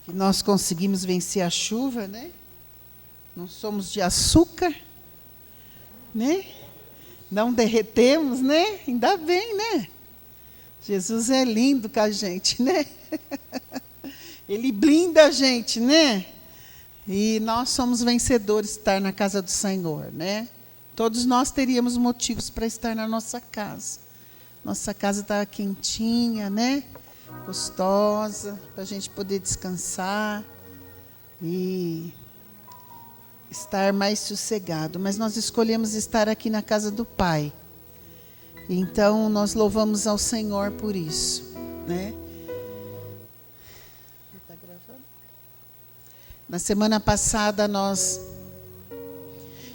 que nós conseguimos vencer a chuva, né? Não somos de açúcar, né? Não derretemos, né? Ainda bem, né? Jesus é lindo com a gente, né? Ele blinda a gente, né? E nós somos vencedores de estar na casa do Senhor, né? Todos nós teríamos motivos para estar na nossa casa. Nossa casa está quentinha, né? Gostosa, para a gente poder descansar e estar mais sossegado. Mas nós escolhemos estar aqui na casa do Pai. Então, nós louvamos ao Senhor por isso, né? Tá gravando? Na semana passada, nós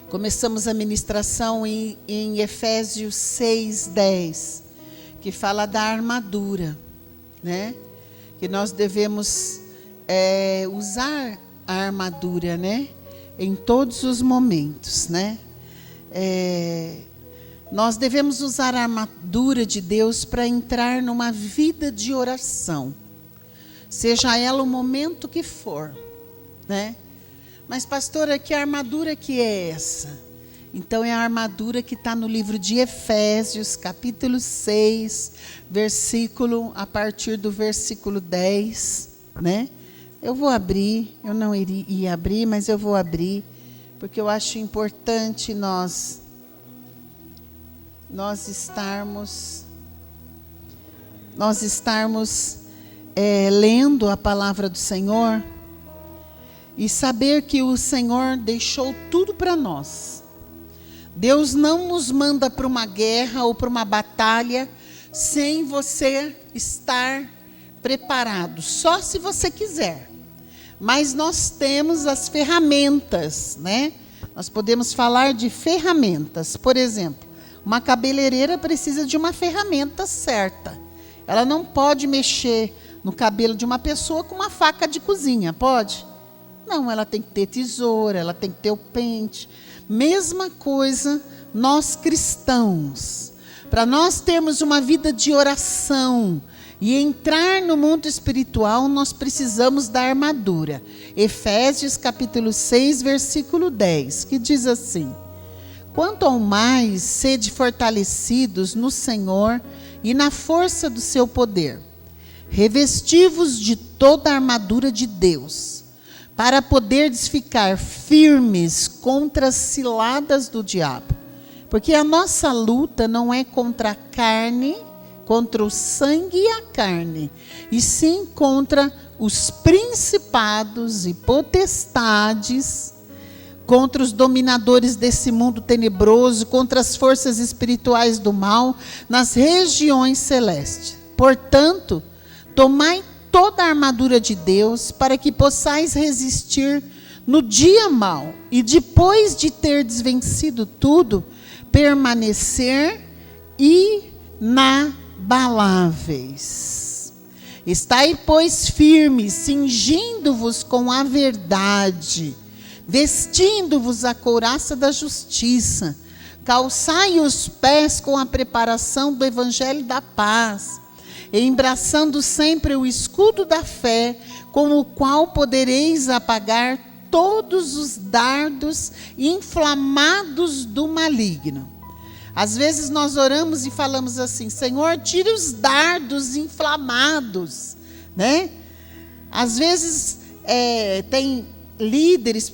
começamos a ministração em Efésios 6:10, que fala da armadura, né? Que nós devemos usar a armadura, né? Em todos os momentos, né? Nós devemos usar a armadura de Deus para entrar numa vida de oração, seja ela o momento que for, né? Mas, pastora, que armadura que é essa? Então, é a armadura que está no livro de Efésios, capítulo 6, a partir do versículo 10, né? Eu vou abrir, eu não ia abrir, mas eu vou abrir, porque eu acho importante nós estarmos lendo a palavra do Senhor e saber que o Senhor deixou tudo para nós. Deus não nos manda para uma guerra ou para uma batalha sem você estar preparado, só se você quiser. Mas nós temos as ferramentas, né? Nós podemos falar de ferramentas. Por exemplo, uma cabeleireira precisa de uma ferramenta certa. Ela não pode mexer no cabelo de uma pessoa com uma faca de cozinha, pode? Não, ela tem que ter tesoura, ela tem que ter o pente. Mesma coisa, nós cristãos. Para nós termos uma vida de oração e entrar no mundo espiritual, nós precisamos da armadura. Efésios capítulo 6, versículo 10, que diz assim: quanto ao mais, sede fortalecidos no Senhor e na força do seu poder. Revesti-vos de toda a armadura de Deus, para poderdes ficar firmes contra as ciladas do diabo. Porque a nossa luta não é contra a carne, contra o sangue e a carne, e sim contra os principados e potestades, contra os dominadores desse mundo tenebroso, contra as forças espirituais do mal nas regiões celestes. Portanto, tomai toda a armadura de Deus, para que possais resistir no dia mau, e depois de terdes vencido tudo, permanecer inabaláveis. Estai, pois, firmes, cingindo-vos com a verdade, vestindo-vos a couraça da justiça, calçai os pés com a preparação do evangelho da paz, embraçando sempre o escudo da fé, com o qual podereis apagar todos os dardos inflamados do maligno. Às vezes nós oramos e falamos assim: Senhor, tire os dardos inflamados, né? Às vezes tem líderes,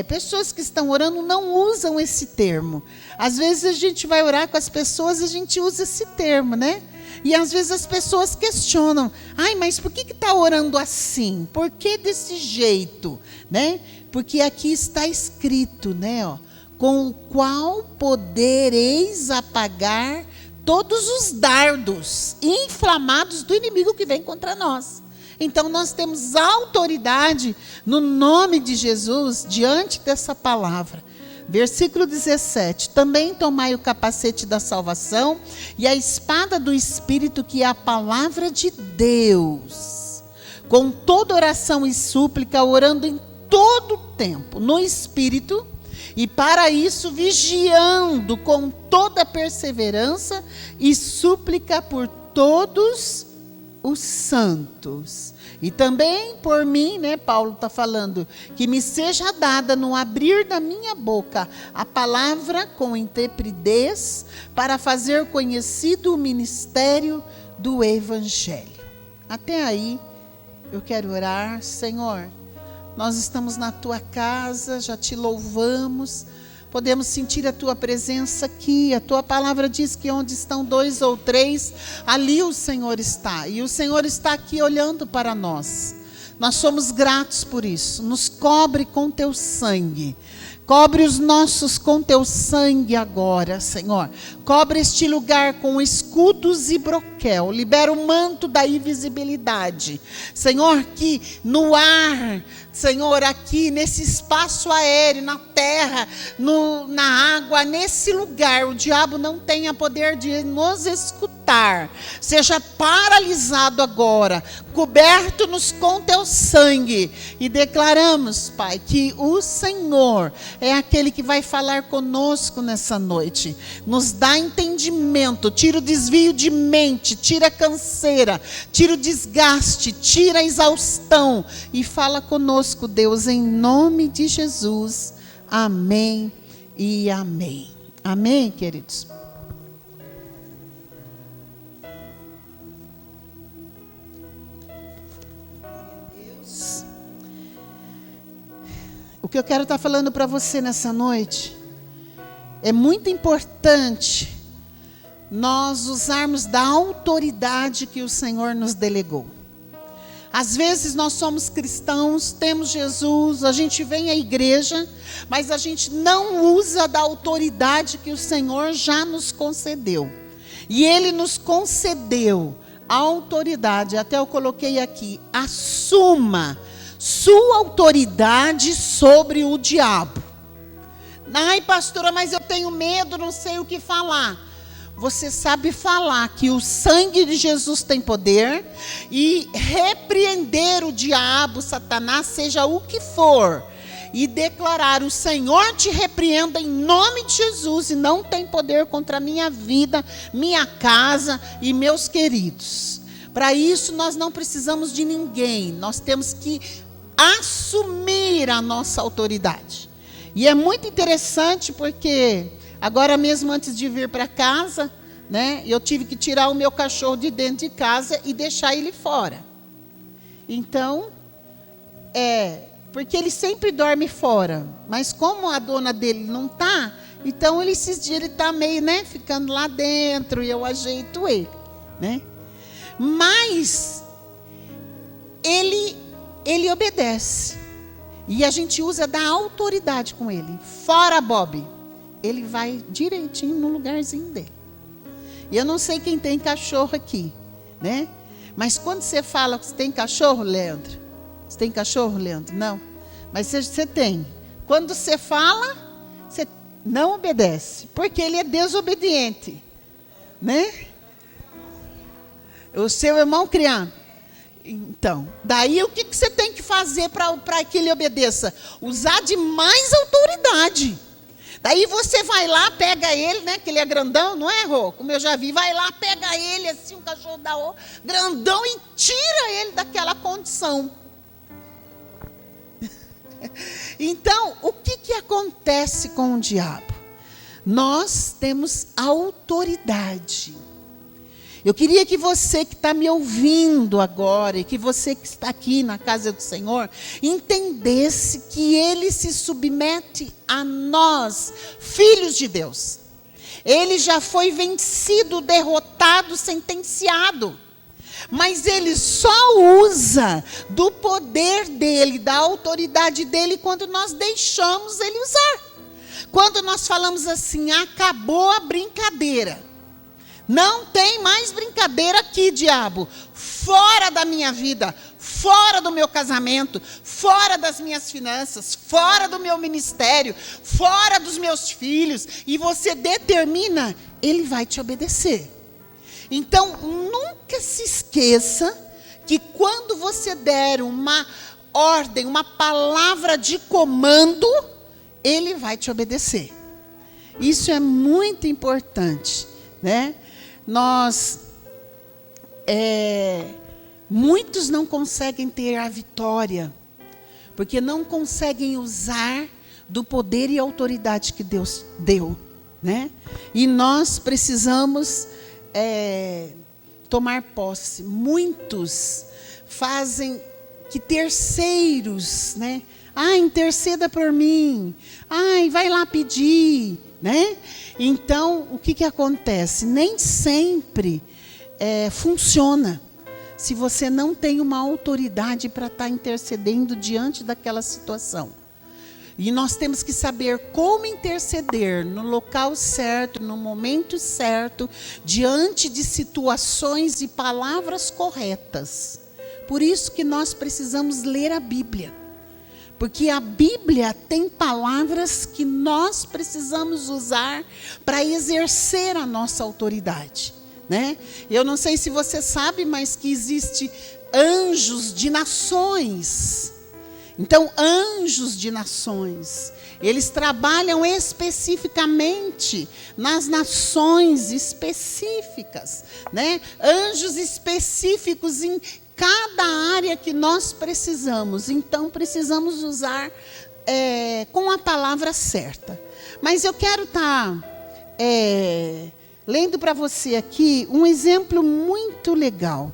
pessoas que estão orando não usam esse termo. Às vezes a gente vai orar com as pessoas e a gente usa esse termo, né? E às vezes as pessoas questionam: ai, mas por que está orando assim? Por que desse jeito? Né? Porque aqui está escrito, né? Ó, com o qual podereis apagar todos os dardos inflamados do inimigo que vem contra nós. Então nós temos autoridade no nome de Jesus diante dessa palavra. Versículo 17: também tomai o capacete da salvação e a espada do Espírito, que é a palavra de Deus, com toda oração e súplica, orando em todo o tempo no Espírito, e para isso vigiando com toda perseverança e súplica por todos os santos. E também por mim, né, Paulo está falando, que me seja dada no abrir da minha boca a palavra com intrepidez para fazer conhecido o ministério do Evangelho. Até aí, eu quero orar. Senhor, nós estamos na Tua casa, já Te louvamos, podemos sentir a Tua presença aqui. A Tua palavra diz que onde estão 2 ou 3, ali o Senhor está. E o Senhor está aqui olhando para nós. Nós somos gratos por isso. Nos cobre com Teu sangue. Cobre os nossos com Teu sangue agora, Senhor. Cobre este lugar com escudos e broquel. Libera o manto da invisibilidade. Senhor, que no ar, Senhor, aqui nesse espaço aéreo, na terra, na água, nesse lugar, o diabo não tenha poder de nos escutar. Seja paralisado agora, coberto-nos com Teu sangue. E declaramos, Pai, que o Senhor é aquele que vai falar conosco nessa noite. Nos dá entendimento, tira o desvio de mente, tira a canseira, tira o desgaste, tira a exaustão e fala conosco, Deus, em nome de Jesus. Amém e amém. Amém, queridos? O que eu quero estar falando para você nessa noite, é muito importante nós usarmos da autoridade que o Senhor nos delegou. Às vezes nós somos cristãos, temos Jesus, a gente vem à igreja, mas a gente não usa da autoridade que o Senhor já nos concedeu. E Ele nos concedeu a autoridade, até eu coloquei aqui, assuma sua autoridade sobre o diabo. Ai, pastora, mas eu tenho medo, não sei o que falar. Você sabe falar que o sangue de Jesus tem poder e repreender o diabo, Satanás, seja o que for, e declarar: o Senhor te repreenda em nome de Jesus, e não tem poder contra a minha vida, minha casa e meus queridos. Para isso nós não precisamos de ninguém, nós temos que assumir a nossa autoridade. E é muito interessante porque agora mesmo antes de vir para casa, né, eu tive que tirar o meu cachorro de dentro de casa e deixar ele fora. Então, porque ele sempre dorme fora, mas como a dona dele não está, então esses dias ele está meio, né, ficando lá dentro e eu ajeito ele, né? Mas ele obedece. E a gente usa da autoridade com ele. Fora, Bob. Ele vai direitinho no lugarzinho dele. E eu não sei quem tem cachorro aqui, né? Mas quando você fala que você tem cachorro, Leandro? Você tem cachorro, Leandro? Não. Mas você tem. Quando você fala, você não obedece. Porque ele é desobediente. Né? O seu irmão criando. Então, daí o que você tem que fazer para que ele obedeça? Usar de mais autoridade. Daí você vai lá, pega ele, né? Que ele é grandão, não é, Rô? Como eu já vi, vai lá, pega ele, assim, um cachorro da O, grandão, e tira ele daquela condição. Então, o que acontece com o diabo? Nós temos autoridade. Eu queria que você que está me ouvindo agora, e que você que está aqui na casa do Senhor, entendesse que Ele se submete a nós, filhos de Deus. Ele já foi vencido, derrotado, sentenciado. Mas Ele só usa do poder dEle, da autoridade dEle, quando nós deixamos Ele usar. Quando nós falamos assim: acabou a brincadeira. Não tem mais brincadeira aqui, diabo. Fora da minha vida, fora do meu casamento, fora das minhas finanças, fora do meu ministério, fora dos meus filhos. E você determina, ele vai te obedecer. Então, nunca se esqueça que quando você der uma ordem, uma palavra de comando, ele vai te obedecer. Isso é muito importante, né? Nós Muitos não conseguem ter a vitória, porque não conseguem usar do poder e autoridade que Deus deu, né? E nós precisamos tomar posse. Muitos fazem que terceiros, né? Interceda por mim. Vai lá pedir, né? Então, o que acontece? Nem sempre funciona. Se você não tem uma autoridade para estar intercedendo diante daquela situação. E nós temos que saber como interceder no local certo, no momento certo, diante de situações e palavras corretas. Por isso que nós precisamos ler a Bíblia. Porque a Bíblia tem palavras que nós precisamos usar para exercer a nossa autoridade. Né? Eu não sei se você sabe, mas que existe anjos de nações. Então, anjos de nações, eles trabalham especificamente nas nações específicas, né? Anjos específicos em cada área que nós precisamos. Então, precisamos usar com a palavra certa. Mas eu quero estar lendo para você aqui um exemplo muito legal.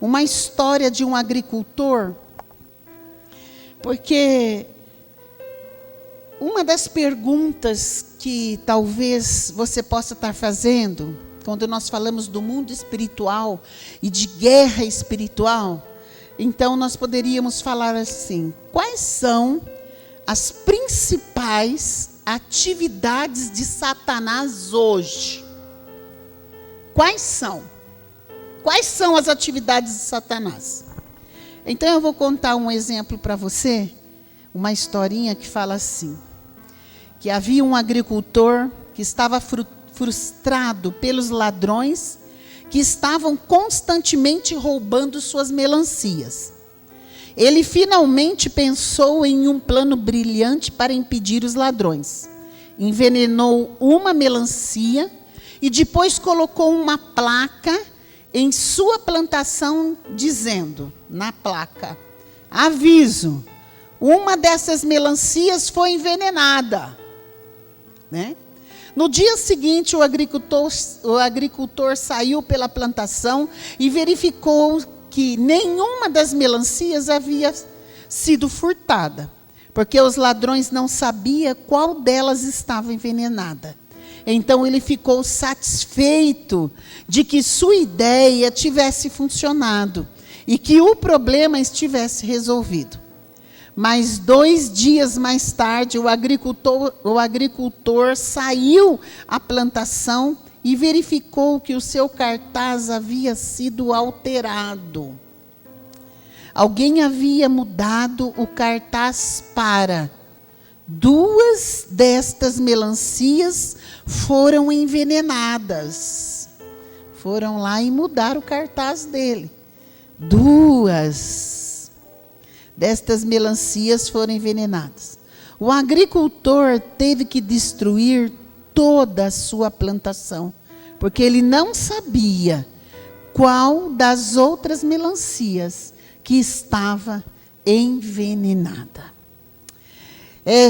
Uma história de um agricultor. Porque uma das perguntas que talvez você possa estar fazendo, quando nós falamos do mundo espiritual e de guerra espiritual, então nós poderíamos falar assim: quais são as principais atividades de Satanás hoje? Quais são? Quais são as atividades de Satanás? Então eu vou contar um exemplo para você, uma historinha que fala assim, que havia um agricultor que estava frustrado pelos ladrões que estavam constantemente roubando suas melancias. Ele finalmente pensou em um plano brilhante para impedir os ladrões. Envenenou uma melancia e depois colocou uma placa em sua plantação dizendo, na placa: aviso, uma dessas melancias foi envenenada. Né? No dia seguinte, o agricultor saiu pela plantação e verificou que nenhuma das melancias havia sido furtada, porque os ladrões não sabiam qual delas estava envenenada. Então ele ficou satisfeito de que sua ideia tivesse funcionado e que o problema estivesse resolvido. Mas 2 dias mais tarde, o agricultor saiu à plantação e verificou que o seu cartaz havia sido alterado. Alguém havia mudado o cartaz para: 2 destas melancias foram envenenadas. Foram lá e mudaram o cartaz dele. 2 destas melancias foram envenenadas. O agricultor teve que destruir toda a sua plantação, porque ele não sabia qual das outras melancias que estava envenenada.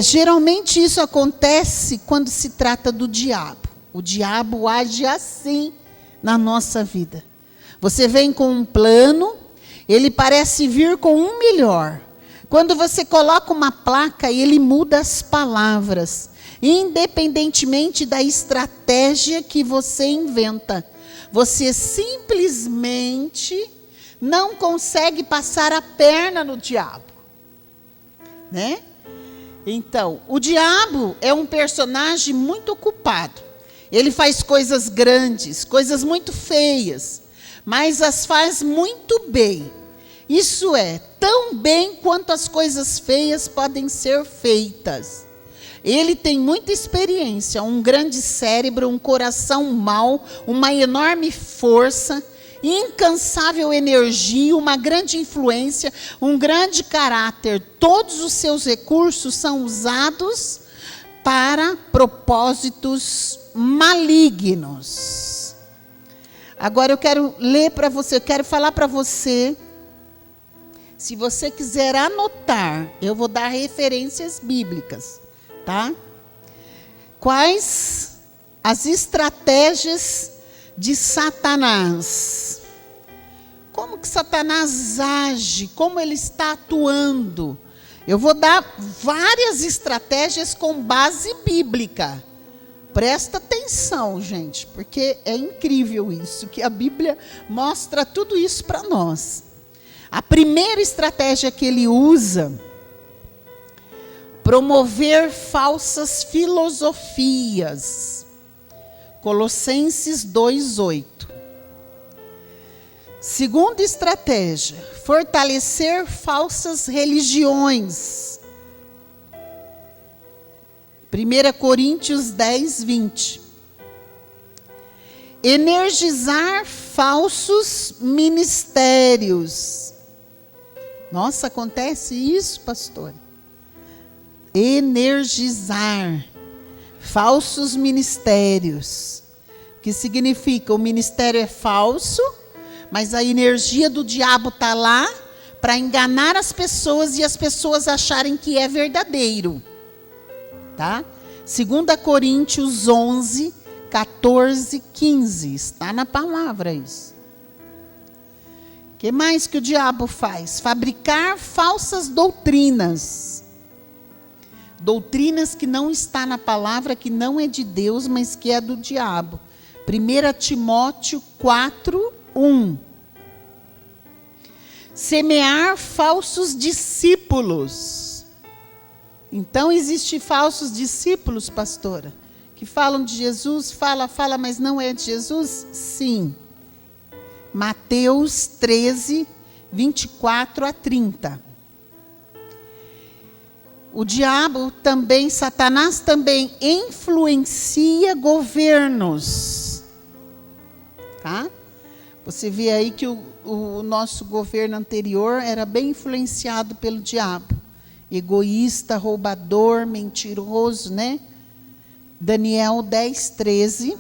Geralmente isso acontece quando se trata do diabo. O diabo age assim na nossa vida. Você vem com um plano, ele parece vir com um melhor. Quando você coloca uma placa, ele muda as palavras, independentemente da estratégia que você inventa. Você simplesmente não consegue passar a perna no diabo, né? Então, o diabo é um personagem muito ocupado. Ele faz coisas grandes, coisas muito feias, mas as faz muito bem. Isso é, tão bem quanto as coisas feias podem ser feitas. Ele tem muita experiência, um grande cérebro, um coração mau, uma enorme força, incansável energia, uma grande influência, um grande caráter. Todos os seus recursos são usados para propósitos malignos. Agora eu quero ler para você, eu quero falar para você. Se você quiser anotar, eu vou dar referências bíblicas, tá? Quais as estratégias de Satanás? Como que Satanás age? Como ele está atuando? Eu vou dar várias estratégias com base bíblica. Presta atenção, gente, porque é incrível isso, que a Bíblia mostra tudo isso para nós. A primeira estratégia que ele usa, promover falsas filosofias. Colossenses 2:8. Segunda estratégia, fortalecer falsas religiões. 1 Coríntios 10:20. Energizar falsos ministérios. Nossa, acontece isso, pastor? Energizar falsos ministérios. Que significa, o ministério é falso, mas a energia do diabo está lá para enganar as pessoas e as pessoas acharem que é verdadeiro. Tá? 2 Coríntios 11, 14, 15. Está na palavra isso. O que mais que o diabo faz? Fabricar falsas doutrinas. Doutrinas que não está na palavra, que não é de Deus, mas que é do diabo. 1 Timóteo 4, 1. Semear falsos discípulos. Então, existem falsos discípulos, pastora, que falam de Jesus, fala, mas não é de Jesus? Sim. Mateus 13, 24 a 30. O diabo também, Satanás também influencia governos. Tá? Você vê aí que o nosso governo anterior era bem influenciado pelo diabo. Egoísta, roubador, mentiroso, né? Daniel 10, 13.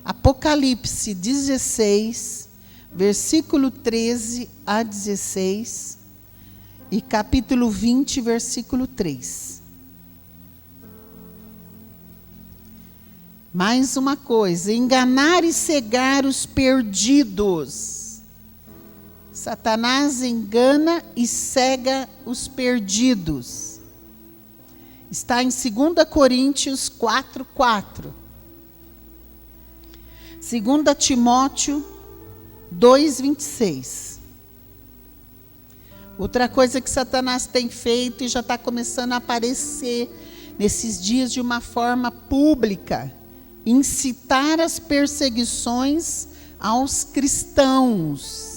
Apocalipse 16, versículo 13 a 16. E capítulo 20, versículo 3. Mais uma coisa, enganar e cegar os perdidos. Satanás engana e cega os perdidos. Está em 2 Coríntios 4, 4. 2 Timóteo 2, 26. Outra coisa que Satanás tem feito e já está começando a aparecer nesses dias de uma forma pública, incitar as perseguições aos cristãos.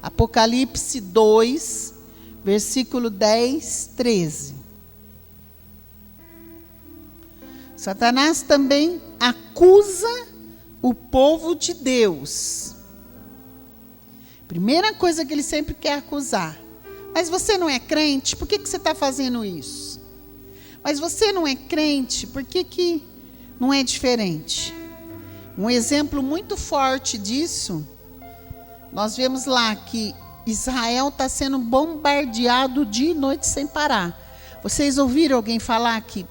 Apocalipse 2, versículo 10, 13. Satanás também acusa o povo de Deus. Primeira coisa que ele sempre quer acusar. Mas você não é crente? Por que você está fazendo isso? Mas você não é crente? Por que não é diferente? Um exemplo muito forte disso, nós vemos lá que Israel está sendo bombardeado dia e noite sem parar. Vocês ouviram alguém falar que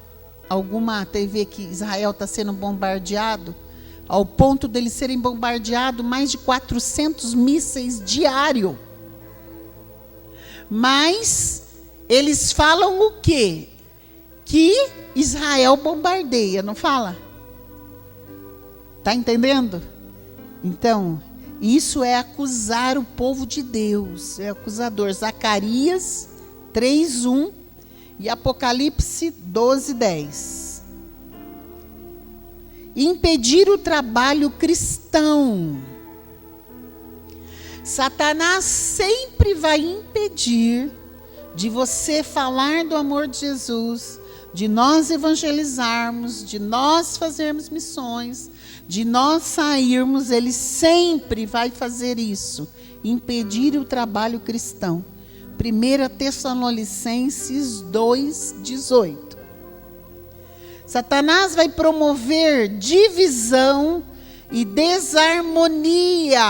alguma TV que Israel está sendo bombardeado? Ao ponto deles serem bombardeados mais de 400 mísseis diários. Mas eles falam o quê? Que Israel bombardeia, não fala? Está entendendo? Então, isso é acusar o povo de Deus, é acusador. Zacarias 3:1 e Apocalipse 12:10. Impedir o trabalho cristão. Satanás sempre vai impedir de você falar do amor de Jesus, de nós evangelizarmos, de nós fazermos missões, de nós sairmos. Ele sempre vai fazer isso, impedir o trabalho cristão. 1 Tessalonicenses 2:18. Satanás vai promover divisão e desarmonia.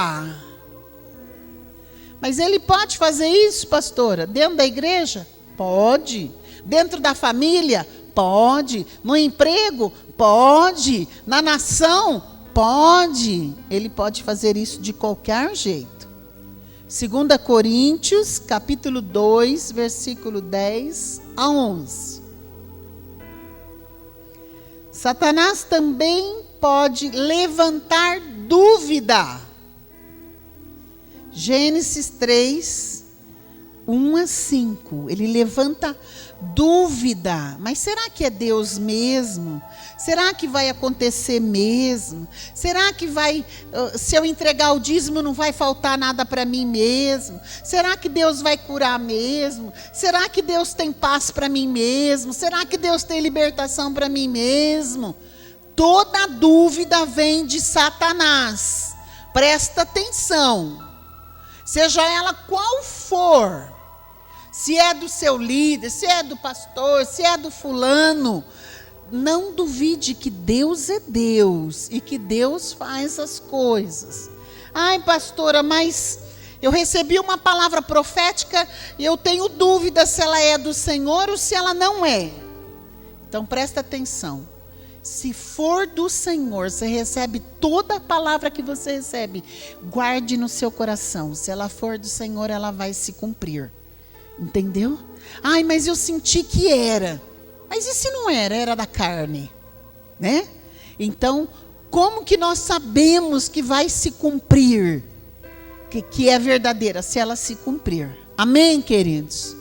Mas ele pode fazer isso, pastora? Dentro da igreja? Pode. Dentro da família? Pode. No emprego? Pode. Na nação? Pode. Ele pode fazer isso de qualquer jeito. 2 Coríntios, capítulo 2, versículo 10 a 11. Satanás também pode levantar dúvida. Gênesis 3, 1 a 5. Ele levanta dúvida. Mas será que é Deus mesmo? Será que vai acontecer mesmo? Será que se eu entregar o dízimo, não vai faltar nada para mim mesmo? Será que Deus vai curar mesmo? Será que Deus tem paz para mim mesmo? Será que Deus tem libertação para mim mesmo? Toda dúvida vem de Satanás. Presta atenção. Seja ela qual for, se é do seu líder, se é do pastor, se é do fulano, não duvide que Deus é Deus e que Deus faz as coisas. Ai, pastora, mas eu recebi uma palavra profética e eu tenho dúvida se ela é do Senhor ou se ela não é. Então presta atenção. Se for do Senhor, você recebe toda a palavra que você recebe, guarde no seu coração. Se ela for do Senhor, ela vai se cumprir. Entendeu? Ai, mas eu senti que era. Mas e se não era? Era da carne, né? Então, como que nós sabemos que vai se cumprir? Que é verdadeira? Se ela se cumprir. Amém, queridos?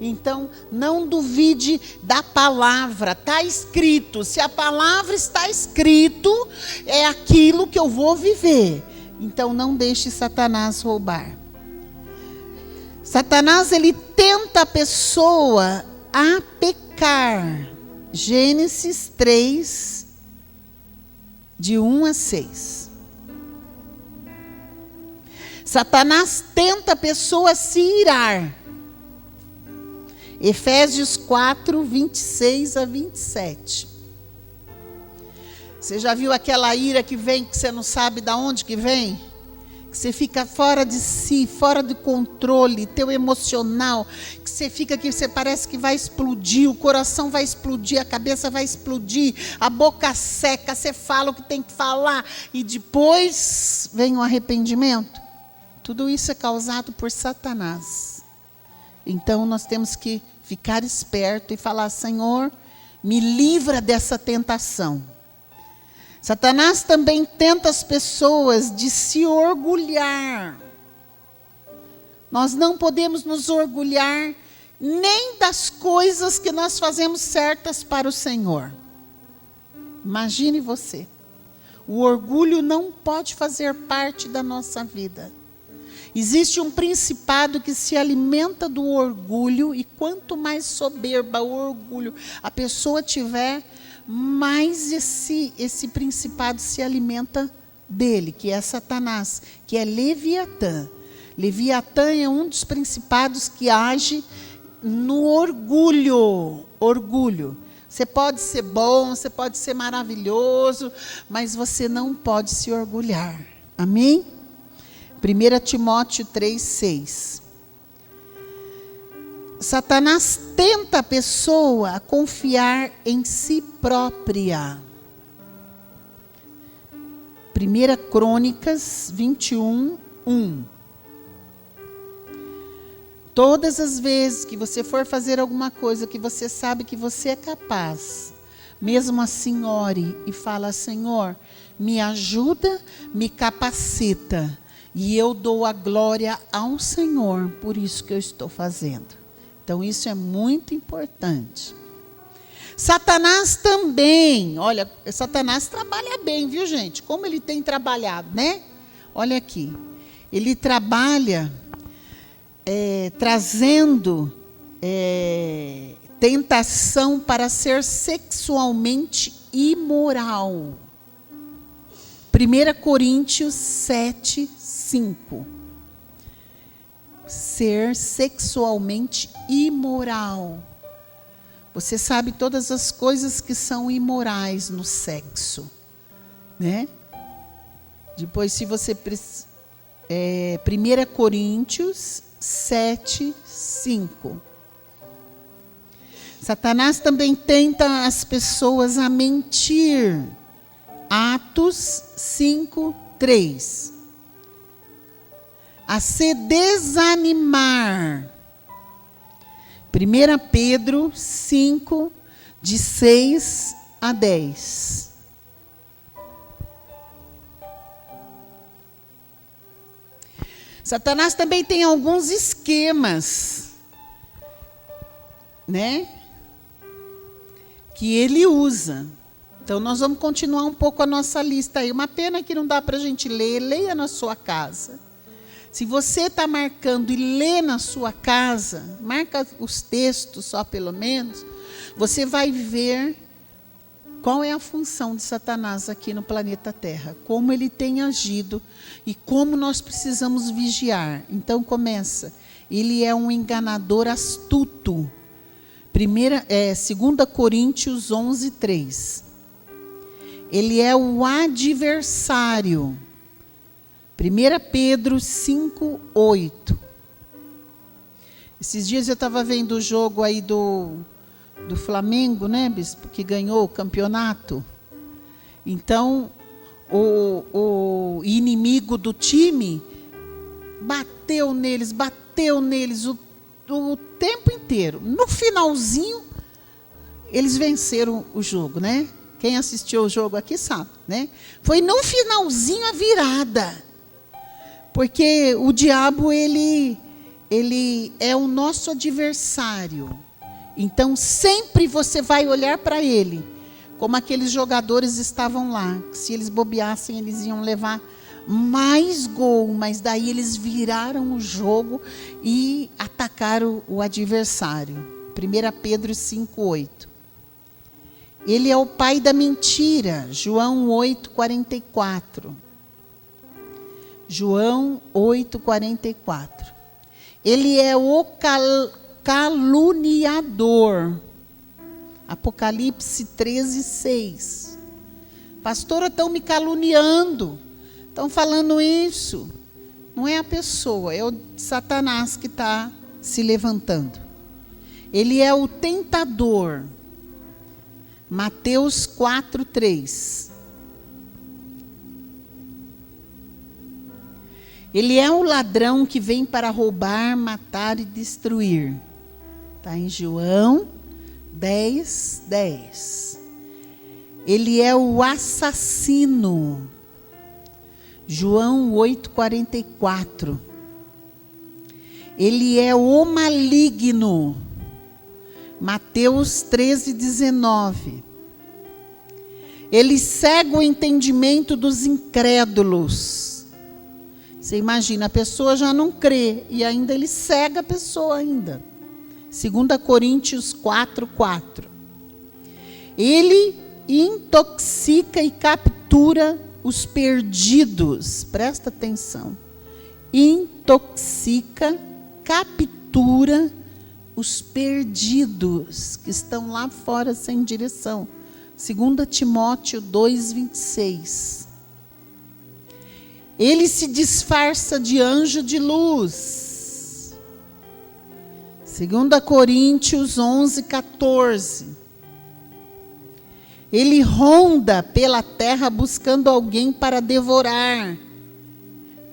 Então, não duvide da palavra, está escrito. Se a palavra está escrito, é aquilo que eu vou viver. Então, não deixe Satanás roubar. Satanás, ele tenta a pessoa a pecar. Gênesis 3, de 1 a 6. Satanás tenta a pessoa a se irar. Efésios 4, 26 a 27. Você já viu aquela ira que vem, que você não sabe de onde que vem? Que você fica fora de si, fora de controle, teu emocional, que você fica que você parece que vai explodir, o coração vai explodir, a cabeça vai explodir, a boca seca, você fala o que tem que falar, e depois vem o arrependimento. Tudo isso é causado por Satanás. Então, nós temos que ficar esperto e falar: Senhor, me livra dessa tentação. Satanás também tenta as pessoas de se orgulhar. Nós não podemos nos orgulhar nem das coisas que nós fazemos certas para o Senhor. Imagine você. O orgulho não pode fazer parte da nossa vida. Existe um principado que se alimenta do orgulho, e quanto mais soberba o orgulho a pessoa tiver, mais esse principado se alimenta dele, que é Satanás, que é Leviatã. Leviatã é um dos principados que age no orgulho. Orgulho. Você pode ser bom, você pode ser maravilhoso, mas você não pode se orgulhar. Amém? 1 Timóteo 3, 6. Satanás tenta a pessoa a confiar em si própria. 1 Crônicas 21, 1. Todas as vezes que você for fazer alguma coisa que você sabe que você é capaz, mesmo assim ore e fala: Senhor, me ajuda, me capacita. E eu dou a glória ao Senhor por isso que eu estou fazendo. Então, isso é muito importante. Satanás também, olha, Satanás trabalha bem, viu, gente? Como ele tem trabalhado, né? Olha aqui. Ele trabalha trazendo tentação para ser sexualmente imoral. 1 Coríntios 7, 5. Ser sexualmente imoral. Você sabe todas as coisas que são imorais no sexo, né? Depois, se você... 1 Coríntios 7, 5. Satanás também tenta as pessoas a mentir. Atos 5, 3. A se desanimar. 1 Pedro 5, de 6 a 10. Satanás também tem alguns esquemas, né? Que ele usa. Então, nós vamos continuar um pouco a nossa lista aí. Uma pena que não dá para a gente ler. Leia na sua casa. Se você está marcando e lê na sua casa, marca os textos só pelo menos, você vai ver qual é a função de Satanás aqui no planeta Terra, como ele tem agido e como nós precisamos vigiar. Então começa, ele é um enganador astuto. 2 Coríntios 11, 3. Ele é o adversário. 1 Pedro 5, 8. Esses dias eu estava vendo o jogo aí do Flamengo, né, bispo, que ganhou o campeonato. Então, o inimigo do time bateu neles o tempo inteiro. No finalzinho, eles venceram o jogo, né? Quem assistiu o jogo aqui sabe, né? Foi no finalzinho a virada. Porque o diabo, ele é o nosso adversário. Então, sempre você vai olhar para ele, como aqueles jogadores estavam lá. Se eles bobeassem, eles iam levar mais gol, mas daí eles viraram o jogo e atacaram o adversário. 1 Pedro 5, 8. Ele é o pai da mentira. João 8, 44. João 8, 44. Ele é o caluniador. Apocalipse 13, 6. Pastora, estão me caluniando. Estão falando isso. Não é a pessoa, é o Satanás que está se levantando. Ele é o tentador. Mateus 4, 3. Ele é o ladrão que vem para roubar, matar e destruir. Está em João 10, 10. Ele é o assassino. João 8, 44. Ele é o maligno. Mateus 13, 19. Ele cega o entendimento dos incrédulos. Você imagina, a pessoa já não crê e ainda ele cega a pessoa ainda. 2 Coríntios 4, 4. Ele intoxica e captura os perdidos. Presta atenção. Intoxica, captura os perdidos que estão lá fora sem direção. 2 Timóteo 2, 26. Ele se disfarça de anjo de luz. 2 Coríntios 11, 14. Ele ronda pela terra buscando alguém para devorar.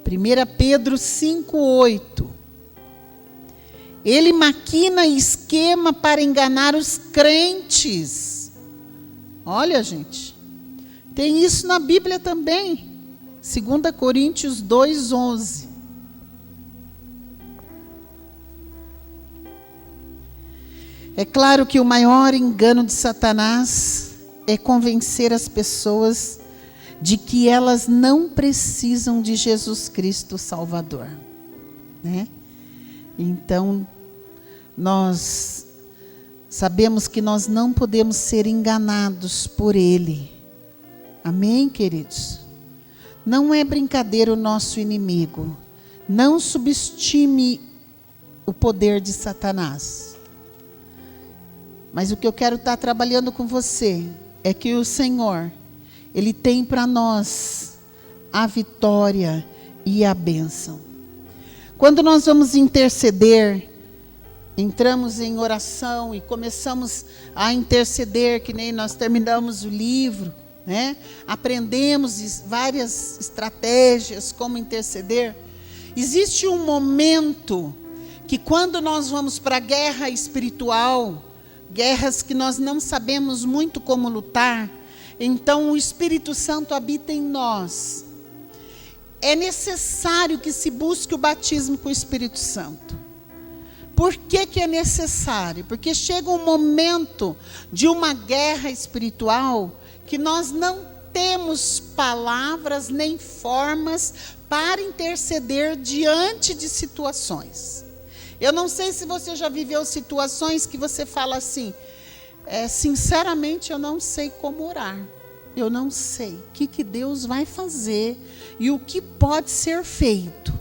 1 Pedro 5, 8. Ele maquina esquema para enganar os crentes. Olha, gente, tem isso na Bíblia também. 2 Coríntios 2, 11. É claro que o maior engano de Satanás é convencer as pessoas de que elas não precisam de Jesus Cristo Salvador, né? Então, nós sabemos que nós não podemos ser enganados por Ele. Amém, queridos? Não é brincadeira o nosso inimigo. Não subestime o poder de Satanás. Mas o que eu quero estar trabalhando com você é que o Senhor, Ele tem para nós a vitória e a bênção. Quando nós vamos interceder, entramos em oração e começamos a interceder, que nem nós terminamos o livro, né? Aprendemos várias estratégias como interceder. Existe um momento que quando nós vamos para a guerra espiritual, guerras que nós não sabemos muito como lutar, então o Espírito Santo habita em nós. É necessário que se busque o batismo com o Espírito Santo. Por que que é necessário? Porque chega um momento de uma guerra espiritual que nós não temos palavras nem formas para interceder diante de situações. Eu não sei se você já viveu situações que você fala assim, sinceramente eu não sei como orar. Eu não sei o que Deus vai fazer e o que pode ser feito.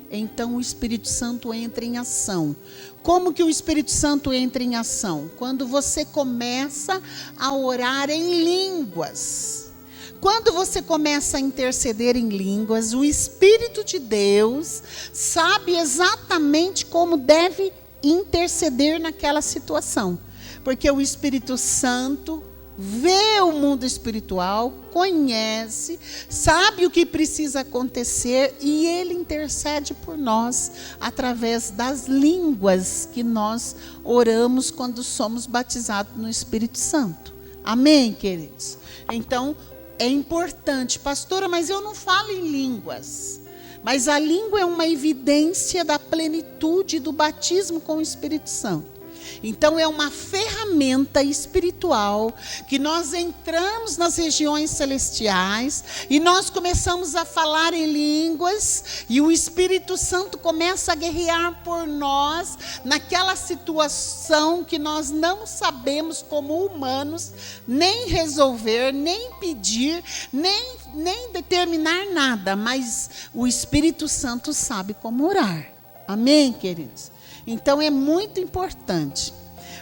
Então o Espírito Santo entra em ação. Como que o Espírito Santo entra em ação? Quando você começa a orar em línguas. Quando você começa a interceder em línguas, o Espírito de Deus sabe exatamente como deve interceder naquela situação. Porque o Espírito Santo vê o mundo espiritual, conhece, sabe o que precisa acontecer e Ele intercede por nós através das línguas que nós oramos quando somos batizados no Espírito Santo. Amém, queridos? Então, é importante, pastora, mas eu não falo em línguas. Mas a língua é uma evidência da plenitude do batismo com o Espírito Santo. Então é uma ferramenta espiritual que nós entramos nas regiões celestiais e nós começamos a falar em línguas e o Espírito Santo começa a guerrear por nós naquela situação que nós não sabemos como humanos nem resolver, nem pedir, nem determinar nada, mas o Espírito Santo sabe como orar. Amém, queridos? Então é muito importante.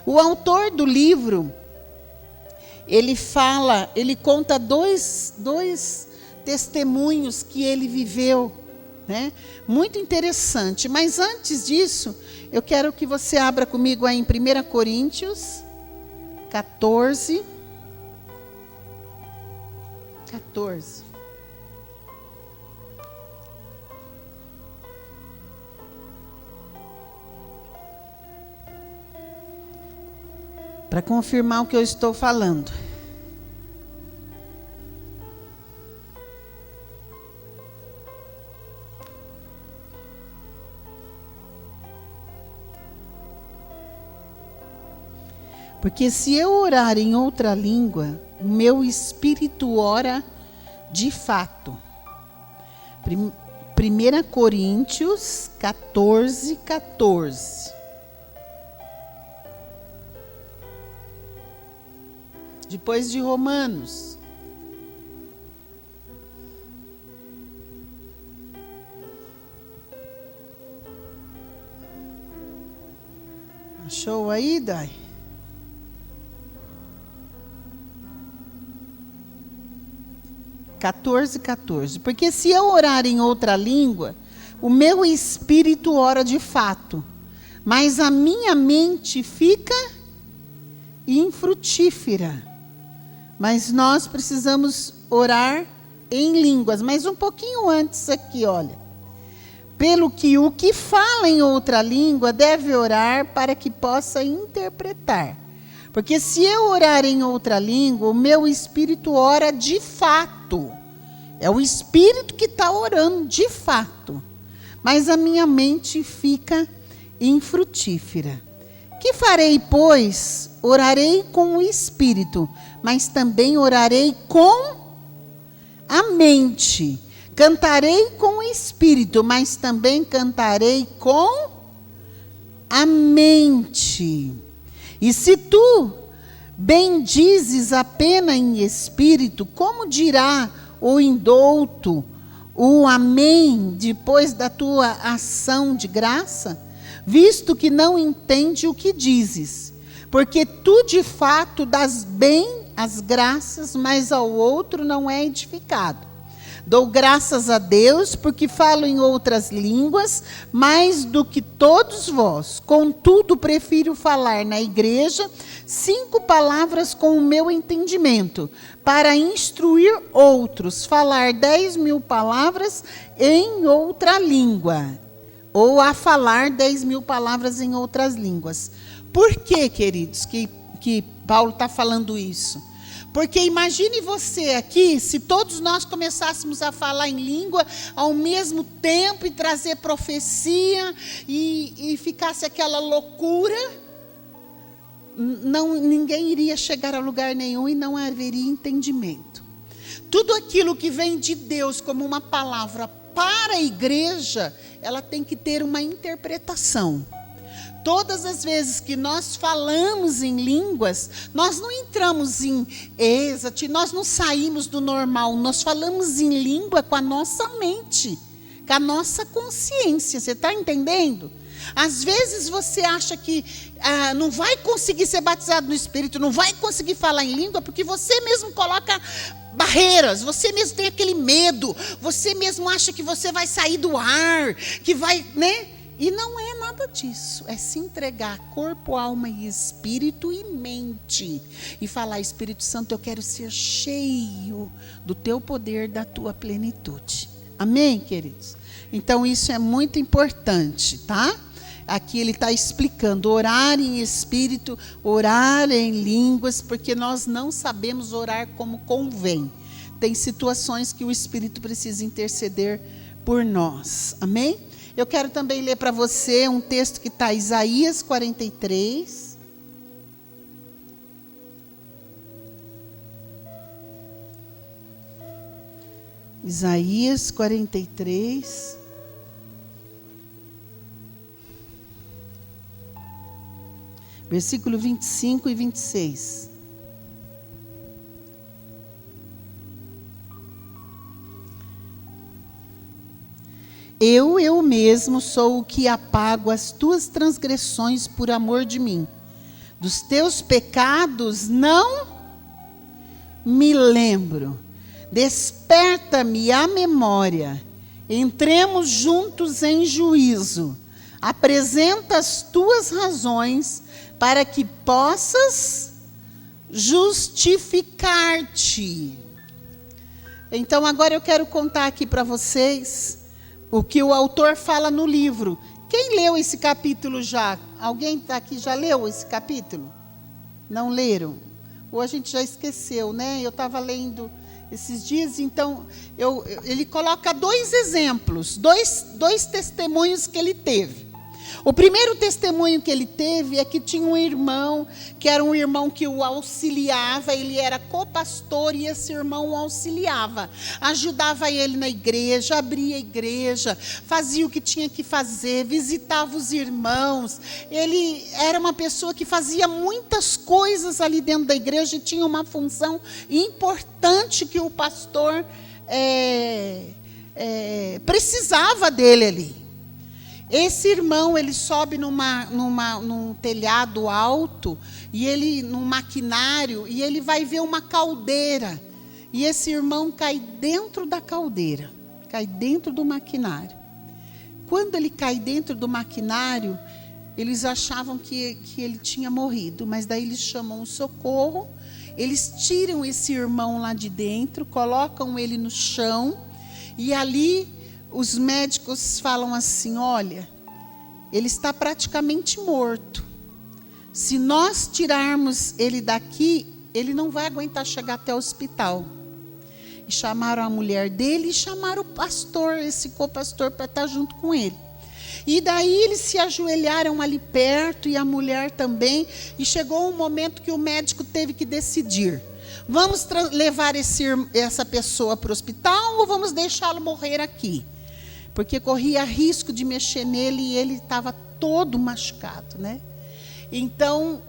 O autor do livro, ele conta dois testemunhos que ele viveu, né? Muito interessante. Mas antes disso, eu quero que você abra comigo aí em 1 Coríntios 14. Para confirmar o que eu estou falando. Porque se eu orar em outra língua, o meu espírito ora de fato. 1 Coríntios 14, 14. Depois de Romanos. Achou aí, Dai? (14, 14). Porque se eu orar em outra língua, o meu espírito ora de fato, mas a minha mente fica infrutífera. Mas nós precisamos orar em línguas. Mas um pouquinho antes aqui, olha. Pelo que o que fala em outra língua deve orar para que possa interpretar. Porque se eu orar em outra língua, o meu espírito ora de fato. É o espírito que está orando de fato. Mas a minha mente fica infrutífera. Que farei, pois? Orarei com o espírito, mas também orarei com a mente. Cantarei com o espírito, mas também cantarei com a mente. E se tu bendizes apenas em espírito, como dirá o indouto o amém depois da tua ação de graça? Visto que não entende o que dizes, porque tu de fato dás bem as graças, mas ao outro não é edificado. Dou graças a Deus, porque falo em outras línguas, mais do que todos vós. Contudo, prefiro falar na igreja 5 palavras com o meu entendimento, para instruir outros, falar 10.000 palavras em outra língua, ou a falar 10.000 palavras em outras línguas. Por que, queridos, que Paulo está falando isso? Porque imagine você aqui, se todos nós começássemos a falar em língua ao mesmo tempo e trazer profecia e ficasse aquela loucura, ninguém iria chegar a lugar nenhum e não haveria entendimento. Tudo aquilo que vem de Deus como uma palavra para a igreja, ela tem que ter uma interpretação. Todas as vezes que nós falamos em línguas, nós não entramos em êxtase, nós não saímos do normal, nós falamos em língua com a nossa mente, com a nossa consciência, você está entendendo? Às vezes você acha que não vai conseguir ser batizado no Espírito, não vai conseguir falar em língua, porque você mesmo coloca barreiras, você mesmo tem aquele medo, você mesmo acha que você vai sair do ar, que vai, né? E não é nada disso, é se entregar corpo, alma e espírito e mente. E falar, Espírito Santo, eu quero ser cheio do teu poder, da tua plenitude. Amém, queridos? Então isso é muito importante, tá? Aqui ele está explicando, orar em espírito, orar em línguas, porque nós não sabemos orar como convém. Tem situações que o Espírito precisa interceder por nós. Amém? Eu quero também ler para você um texto que está em Isaías 43. Isaías 43. Versículo 25 e 26. Eu mesmo sou o que apago as tuas transgressões por amor de mim. Dos teus pecados não me lembro. Desperta-me a memória. Entremos juntos em juízo. Apresenta as tuas razões para que possas justificar-te. Então agora eu quero contar aqui para vocês o que o autor fala no livro. Quem leu esse capítulo já? Alguém aqui já leu esse capítulo? Não leram? Ou a gente já esqueceu, né? Eu estava lendo esses dias, então ele coloca 2 exemplos, dois testemunhos que ele teve. O primeiro testemunho que ele teve é que tinha um irmão, que era um irmão que o auxiliava, ele era copastor e esse irmão o auxiliava, ajudava ele na igreja, abria a igreja, fazia o que tinha que fazer, visitava os irmãos. Ele era uma pessoa que fazia muitas coisas ali dentro da igreja e tinha uma função importante que o pastor precisava dele ali. Esse irmão, ele sobe num telhado alto, e ele, num maquinário, e ele vai ver uma caldeira. E esse irmão cai dentro da caldeira, cai dentro do maquinário. Quando ele cai dentro do maquinário, eles achavam que ele tinha morrido, mas daí eles chamam o socorro, eles tiram esse irmão lá de dentro, colocam ele no chão, e ali os médicos falam assim, olha, ele está praticamente morto. Se nós tirarmos ele daqui, ele não vai aguentar chegar até o hospital. E chamaram a mulher dele e chamaram o pastor, esse copastor, para estar junto com ele. E daí eles se ajoelharam ali perto, e a mulher também, e chegou um momento que o médico teve que decidir. Vamos levar essa pessoa para o hospital ou vamos deixá-lo morrer aqui? Porque corria risco de mexer nele e ele estava todo machucado, né? Então,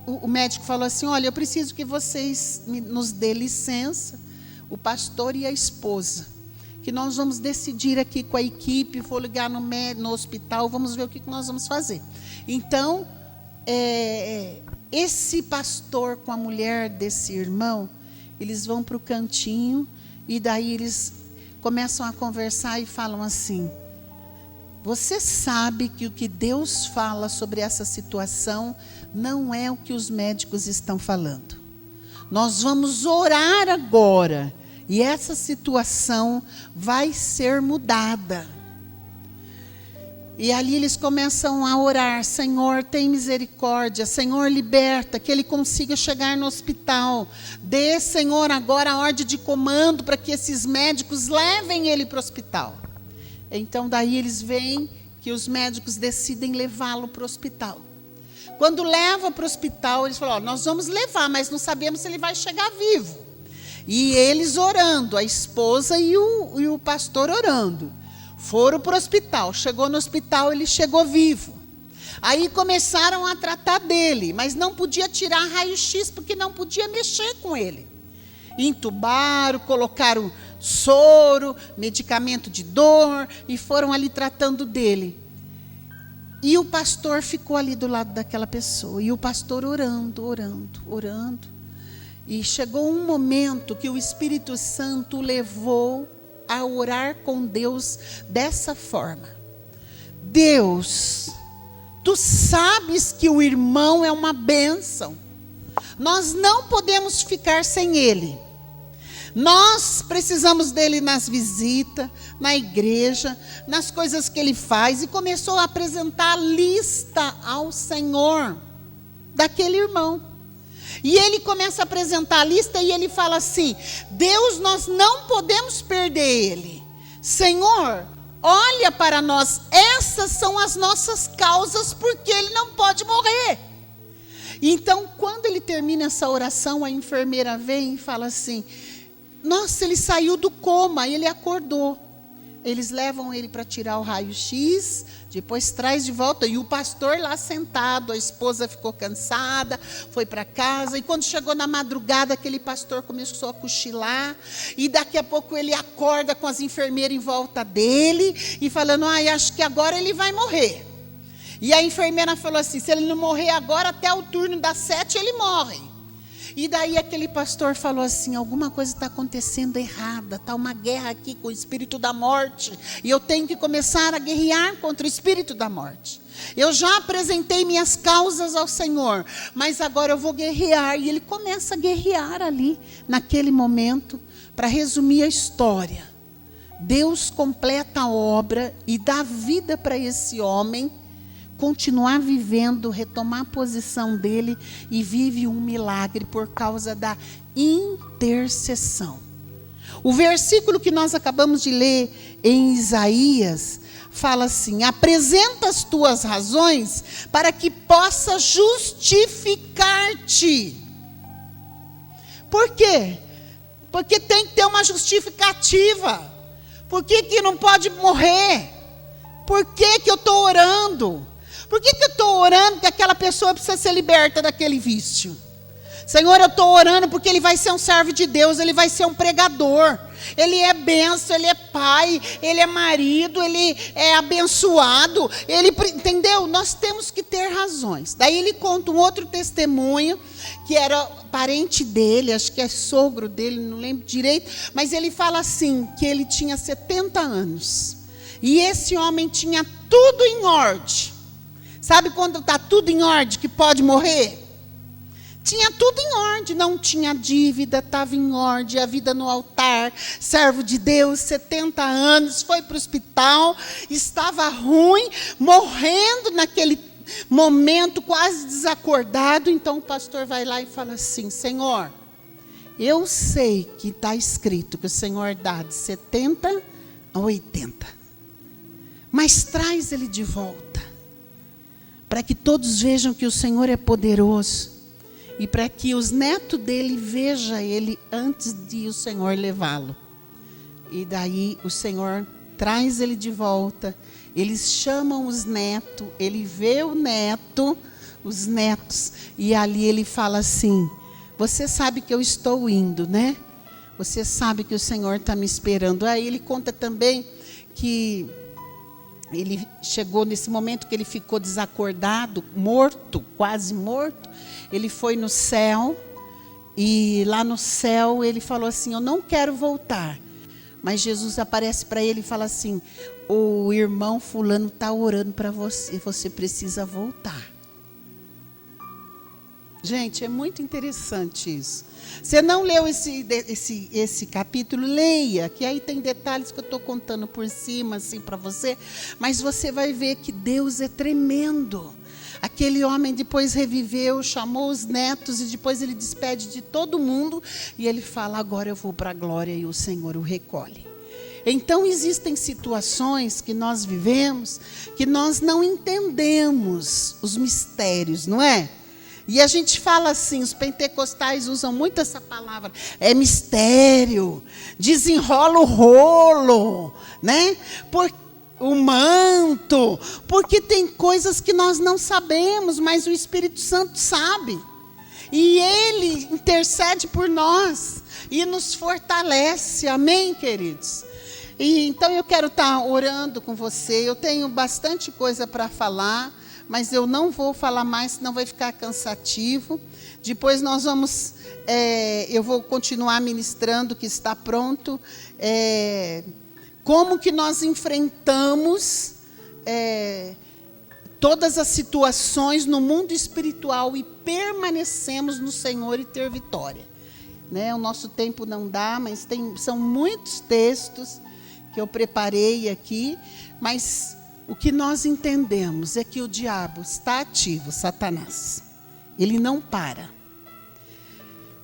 o médico falou assim, olha, eu preciso que vocês nos dê licença, o pastor e a esposa, que nós vamos decidir aqui com a equipe, vou ligar no hospital, vamos ver o que nós vamos fazer. Então, esse pastor com a mulher desse irmão, eles vão para o cantinho, E daí eles começam a conversar e falam assim: você sabe que o que Deus fala sobre essa situação não é o que os médicos estão falando. Nós vamos orar agora e essa situação vai ser mudada. E ali eles começam a orar: Senhor, tem misericórdia, Senhor, liberta, que ele consiga chegar no hospital. Dê, Senhor, agora a ordem de comando para que esses médicos levem ele para o hospital. Então daí eles veem que os médicos decidem levá-lo para o hospital. Quando leva para o hospital, eles falam: nós vamos levar, mas não sabemos se ele vai chegar vivo. E eles orando, a esposa e o pastor orando. Foram para o hospital. Chegou no hospital, ele chegou vivo. Aí começaram a tratar dele, mas não podia tirar raio-x, porque não podia mexer com ele. Entubaram, colocaram soro, medicamento de dor, e foram ali tratando dele. E o pastor ficou ali do lado daquela pessoa, e o pastor orando. E chegou um momento que o Espírito Santo o levou a orar com Deus dessa forma: Deus, tu sabes que o irmão é uma bênção, nós não podemos ficar sem ele, nós precisamos dele nas visitas, na igreja, nas coisas que ele faz. E começou a apresentar a lista ao Senhor daquele irmão. E ele começa a apresentar a lista e ele fala assim: Deus, nós não podemos perder ele. Senhor, olha para nós, essas são as nossas causas, porque ele não pode morrer. Então, quando ele termina essa oração, a enfermeira vem e fala assim: nossa, ele saiu do coma, ele acordou. Eles levam ele para tirar o raio-x, depois traz de volta, e o pastor lá sentado, a esposa ficou cansada, foi para casa, e quando chegou na madrugada, aquele pastor começou a cochilar, e daqui a pouco ele acorda com as enfermeiras em volta dele, e falando: acho que agora ele vai morrer. E a enfermeira falou assim: se ele não morrer agora, até o turno das 7 ele morre. E daí aquele pastor falou assim: alguma coisa está acontecendo errada, está uma guerra aqui com o espírito da morte, e eu tenho que começar a guerrear contra o espírito da morte. Eu já apresentei minhas causas ao Senhor, mas agora eu vou guerrear. E ele começa a guerrear ali, naquele momento. Para resumir a história, Deus completa a obra e dá vida para esse homem continuar vivendo, retomar a posição dele, e vive um milagre por causa da intercessão. O versículo que nós acabamos de ler em Isaías fala assim: apresenta as tuas razões para que possa justificar-te. Por quê? Porque tem que ter uma justificativa. Por que que não pode morrer? Por que que eu estou orando? Por que que eu estou orando que aquela pessoa precisa ser liberta daquele vício? Senhor, eu estou orando porque ele vai ser um servo de Deus, ele vai ser um pregador. Ele é bênção, ele é pai, ele é marido, ele é abençoado. Entendeu? Nós temos que ter razões. Daí ele conta um outro testemunho, que era parente dele, acho que é sogro dele, não lembro direito. Mas ele fala assim, que ele tinha 70 anos. E esse homem tinha tudo em ordem. Sabe quando está tudo em ordem, que pode morrer? Tinha tudo em ordem, não tinha dívida, estava em ordem, a vida no altar, servo de Deus, 70 anos, foi para o hospital, estava ruim, morrendo naquele momento, quase desacordado. Então o pastor vai lá e fala assim: Senhor, eu sei que está escrito que o Senhor dá de 70 a 80, mas traz ele de volta, para que todos vejam que o Senhor é poderoso, e para que os netos dele vejam ele antes de o Senhor levá-lo. E daí o Senhor traz ele de volta, eles chamam os netos, ele vê o neto, os netos, e ali ele fala assim: você sabe que eu estou indo, né? Você sabe que o Senhor está me esperando. Aí ele conta também que ele chegou nesse momento que ele ficou desacordado, morto, quase morto. Ele foi no céu E lá no céu ele falou assim: eu não quero voltar. Mas Jesus aparece para ele e fala assim: o irmão fulano está orando para você, você precisa voltar. Gente, é muito interessante isso. Você não leu esse capítulo? Leia, que aí tem detalhes que eu estou contando por cima, assim, para você. Mas você vai ver que Deus é tremendo. Aquele homem depois reviveu, chamou os netos e depois ele despede de todo mundo. E ele fala: agora eu vou para a glória, e o Senhor o recolhe. Então existem situações que nós vivemos que nós não entendemos os mistérios, não é? E a gente fala assim, os pentecostais usam muito essa palavra, é mistério, desenrola o rolo, né? O manto, porque tem coisas que nós não sabemos, mas o Espírito Santo sabe. E Ele intercede por nós e nos fortalece, amém, queridos? E então eu quero estar orando com você, eu tenho bastante coisa para falar, mas eu não vou falar mais, senão vai ficar cansativo. Depois nós vamos, eu vou continuar ministrando, que está pronto, como que nós enfrentamos todas as situações no mundo espiritual e permanecemos no Senhor e ter vitória. Né? O nosso tempo não dá, mas são muitos textos que eu preparei aqui, mas o que nós entendemos é que o diabo está ativo, Satanás. Ele não para.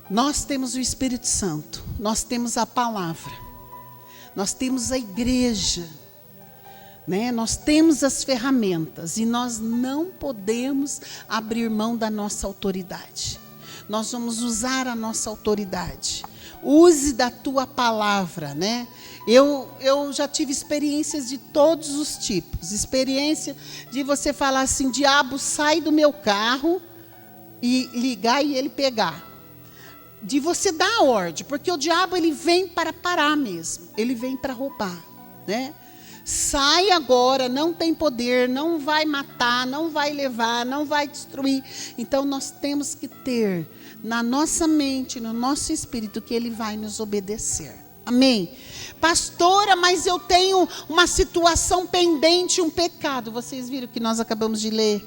Nós temos o Espírito Santo, nós temos a palavra, nós temos a igreja, né? Nós temos as ferramentas e nós não podemos abrir mão da nossa autoridade. Nós vamos usar a nossa autoridade. Use da tua palavra, né? Eu já tive experiências de todos os tipos. Experiência de você falar assim: diabo, sai do meu carro, e ligar e ele pegar. De você dar a ordem, porque o diabo ele vem para parar mesmo. Ele vem para roubar, né? Sai agora, não tem poder, não vai matar, não vai levar, não vai destruir. Então nós temos que ter na nossa mente, no nosso espírito, que ele vai nos obedecer. Amém? Pastora, mas eu tenho uma situação pendente, um pecado. Vocês viram que nós acabamos de ler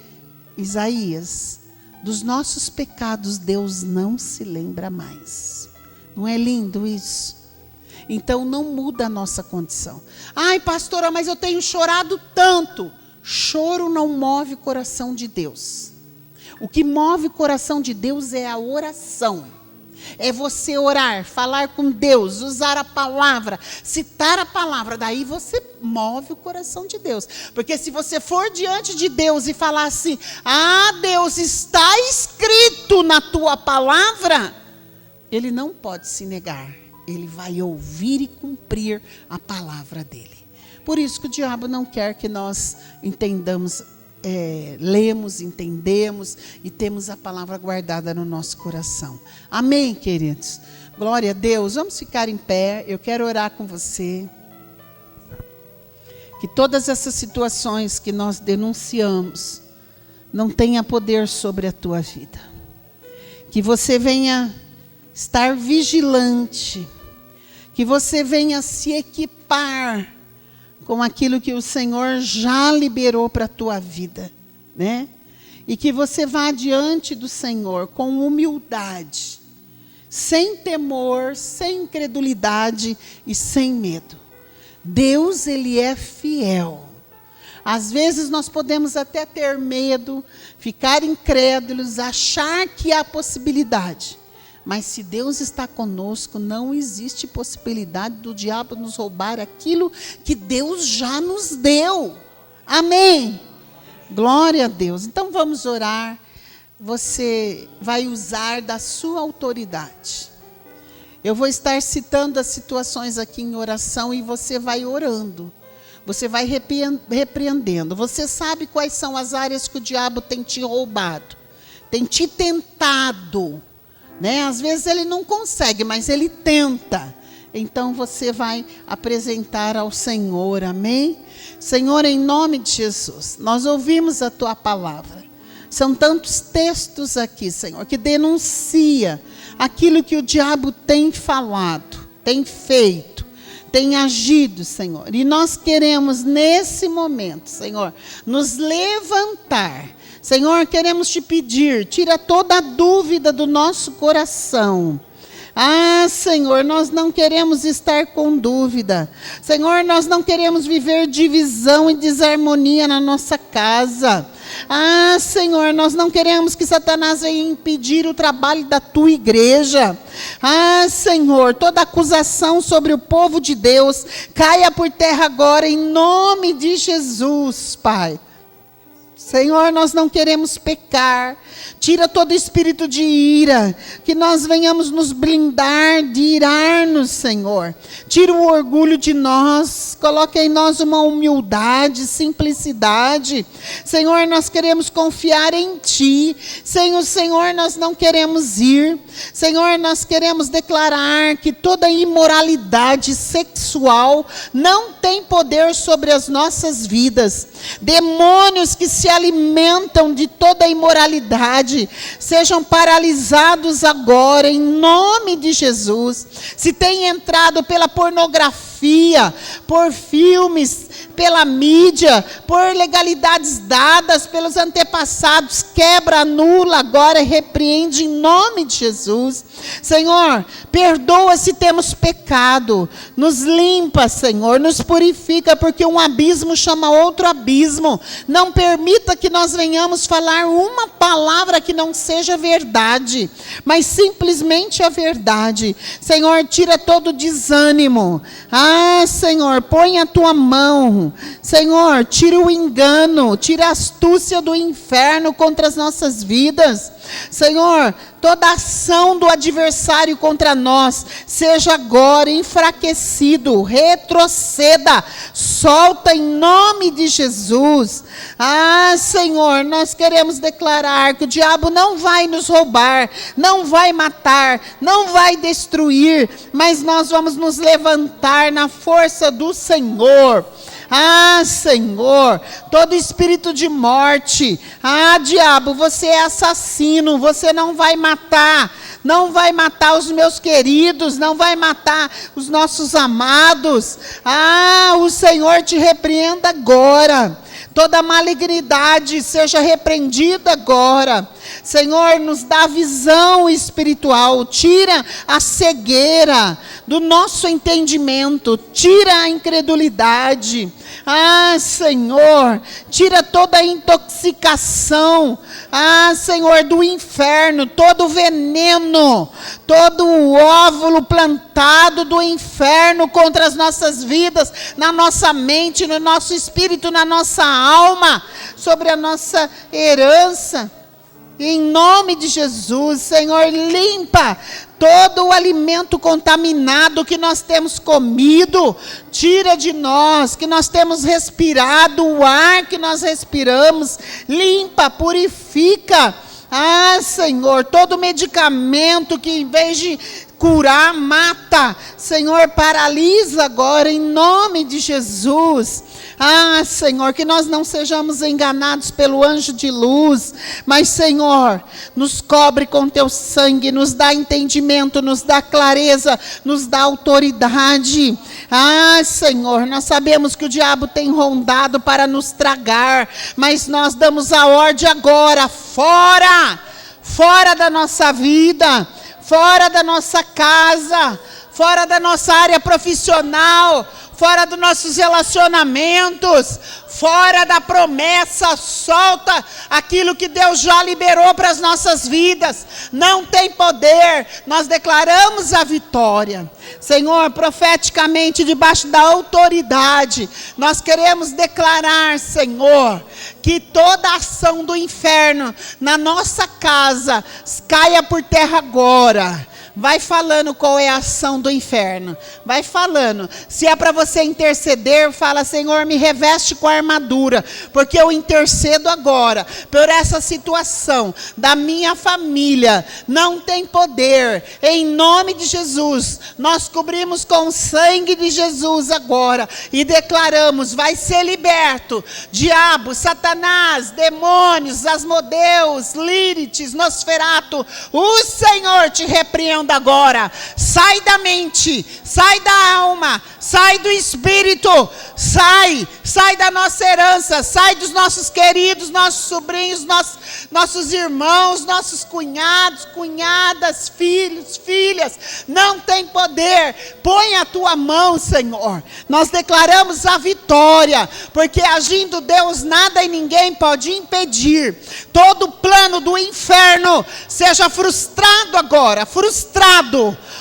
Isaías? Dos nossos pecados Deus não se lembra mais. Não é lindo isso? Então não muda a nossa condição. Ai, pastora, mas eu tenho chorado tanto. Choro não move o coração de Deus. O que move o coração de Deus é a oração. É você orar, falar com Deus, usar a palavra, citar a palavra. Daí você move o coração de Deus. Porque se você for diante de Deus e falar assim: ah, Deus, está escrito na tua palavra, Ele não pode se negar. Ele vai ouvir e cumprir a palavra dele. Por isso que o diabo não quer que nós entendamos, lemos, entendemos e temos a palavra guardada no nosso coração. Amém, queridos? Glória a Deus. Vamos ficar em pé. Eu quero orar com você. Que todas essas situações que nós denunciamos não tenha poder sobre a tua vida. Que você venha estar vigilante. Que você venha se equipar com aquilo que o Senhor já liberou para a tua vida, né? E que você vá diante do Senhor com humildade, sem temor, sem incredulidade e sem medo. Deus, Ele é fiel. Às vezes nós podemos até ter medo, ficar incrédulos, achar que há possibilidade. Mas se Deus está conosco, não existe possibilidade do diabo nos roubar aquilo que Deus já nos deu. Amém? Glória a Deus. Então vamos orar. Você vai usar da sua autoridade. Eu vou estar citando as situações aqui em oração e você vai orando. Você vai repreendendo. Você sabe quais são as áreas que o diabo tem te roubado, tem te tentado. Né? Às vezes ele não consegue, mas ele tenta. Então você vai apresentar ao Senhor, amém? Senhor, em nome de Jesus, nós ouvimos a tua palavra. São tantos textos aqui, Senhor, que denuncia aquilo que o diabo tem falado, tem feito, tem agido, Senhor. E nós queremos nesse momento, Senhor, nos levantar. Senhor, queremos te pedir, tira toda a dúvida do nosso coração. Ah, Senhor, nós não queremos estar com dúvida. Senhor, nós não queremos viver divisão e desarmonia na nossa casa. Ah, Senhor, nós não queremos que Satanás venha impedir o trabalho da tua igreja. Ah, Senhor, toda acusação sobre o povo de Deus caia por terra agora, em nome de Jesus, Pai. Senhor, nós não queremos pecar. Tira todo espírito de ira, que nós venhamos nos blindar de irar-nos, Senhor. Tira o orgulho de nós, coloca em nós uma humildade, simplicidade. Senhor, nós queremos confiar em Ti. Sem o Senhor, nós não queremos ir. Senhor, nós queremos declarar que toda imoralidade sexual não tem poder sobre as nossas vidas. Demônios que se alimentam de toda imoralidade sejam paralisados agora, em nome de Jesus. Se tem entrado pela pornografia, por filmes, pela mídia, por legalidades dadas pelos antepassados, quebra, anula agora, repreende em nome de Jesus. Senhor, perdoa se temos pecado, nos limpa, Senhor, nos purifica, porque um abismo chama outro abismo. Não permita que nós venhamos falar uma palavra que não seja verdade, mas simplesmente a verdade. Senhor, tira todo desânimo. Ah, Senhor, põe a tua mão. Senhor, tira o engano, tira a astúcia do inferno contra as nossas vidas. Senhor, toda ação do adversário contra nós seja agora enfraquecido, retroceda, solta em nome de Jesus. Ah, Senhor, nós queremos declarar que o diabo não vai nos roubar, não vai matar, não vai destruir, mas nós vamos nos levantar na força do Senhor. Ah, Senhor, todo espírito de morte, ah, diabo, você é assassino, você não vai matar os meus queridos, não vai matar os nossos amados. Ah, o Senhor te repreenda agora. Toda malignidade seja repreendida agora. Senhor, nos dá visão espiritual, tira a cegueira do nosso entendimento, tira a incredulidade. Ah, Senhor, tira toda a intoxicação, ah, Senhor, do inferno, todo o veneno, todo o óvulo plantado do inferno contra as nossas vidas, na nossa mente, no nosso espírito, na nossa alma, sobre a nossa herança. Em nome de Jesus, Senhor, limpa todo o alimento contaminado que nós temos comido, tira de nós, que nós temos respirado, o ar que nós respiramos, limpa, purifica. Ah, Senhor, todo medicamento que em vez de curar, mata, Senhor, paralisa agora, em nome de Jesus. Ah, Senhor, que nós não sejamos enganados pelo anjo de luz, mas, Senhor, nos cobre com teu sangue, nos dá entendimento, nos dá clareza, nos dá autoridade. Ah, Senhor, nós sabemos que o diabo tem rondado para nos tragar, mas nós damos a ordem agora, fora da nossa vida, fora da nossa casa, fora da nossa área profissional, fora dos nossos relacionamentos, fora da promessa, solta aquilo que Deus já liberou para as nossas vidas. Não tem poder, nós declaramos a vitória. Senhor, profeticamente, debaixo da autoridade, nós queremos declarar, Senhor, que toda ação do inferno na nossa casa caia por terra agora. Vai falando qual é a ação do inferno. Vai falando. Se é para você interceder, fala: Senhor, me reveste com a armadura, porque eu intercedo agora por essa situação da minha família. Não tem poder. Em nome de Jesus, nós cobrimos com o sangue de Jesus agora e declaramos: vai ser liberto. Diabo, Satanás, demônios, Asmodeus, Lírites, Nosferato, o Senhor te repreenda agora. Sai da mente, sai da alma, sai do espírito, sai da nossa herança, sai dos nossos queridos, nossos sobrinhos, nossos irmãos, nossos cunhados, cunhadas, filhos, filhas. Não tem poder. Põe a tua mão, Senhor. Nós declaramos a vitória, porque agindo Deus, nada e ninguém pode impedir. Todo plano do inferno seja frustrado agora, frustrado.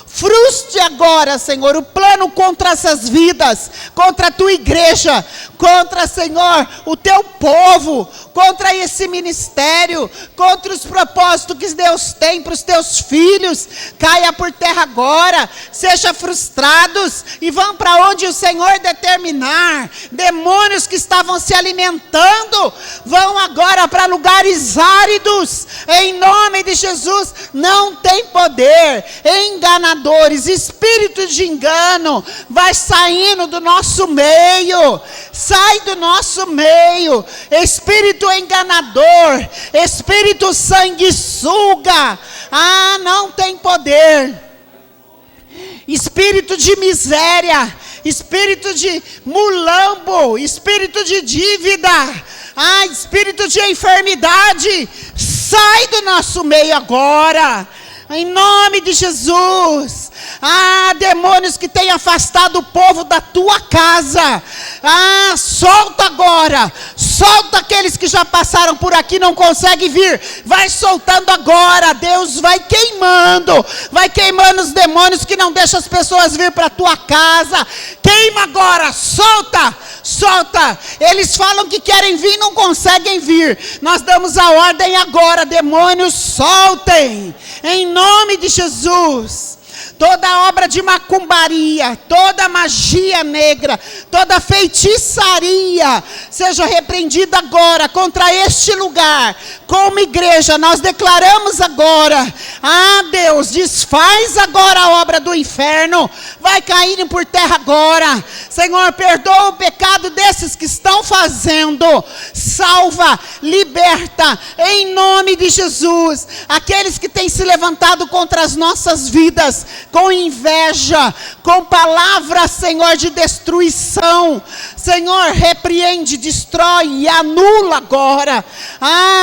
Frustre agora, Senhor, o plano contra essas vidas, contra a tua igreja, contra, Senhor, o teu povo, contra esse ministério, contra os propósitos que Deus tem para os teus filhos. Caia por terra agora, sejam frustrados e vão para onde o Senhor determinar. Demônios que estavam se alimentando, vão agora para lugares áridos, em nome de Jesus. Não tem poder. Enganadores, espírito de engano, vai saindo do nosso meio. Sai do nosso meio. Espírito enganador, espírito sanguessuga, não tem poder. Espírito de miséria, espírito de mulambo, espírito de dívida, espírito de enfermidade, sai do nosso meio agora, em nome de Jesus. Demônios que têm afastado o povo da tua casa, solta agora, solta aqueles que já passaram por aqui, não conseguem vir, vai soltando agora. Deus vai queimando os demônios que não deixam as pessoas vir para a tua casa. Queima agora, solta, eles falam que querem vir, não conseguem vir. Nós damos a ordem agora: demônios, soltem, em nome de Jesus. Toda obra de macumbaria, toda magia negra, toda feitiçaria, seja repreendida agora contra este lugar. Como igreja, nós declaramos agora: Deus, desfaz agora a obra do inferno, vai cair por terra agora. Senhor, perdoa o pecado desses que estão fazendo, salva, liberta, em nome de Jesus. Aqueles que têm se levantado contra as nossas vidas, com inveja, com palavras, Senhor, de destruição, Senhor, repreende, destrói e anula agora.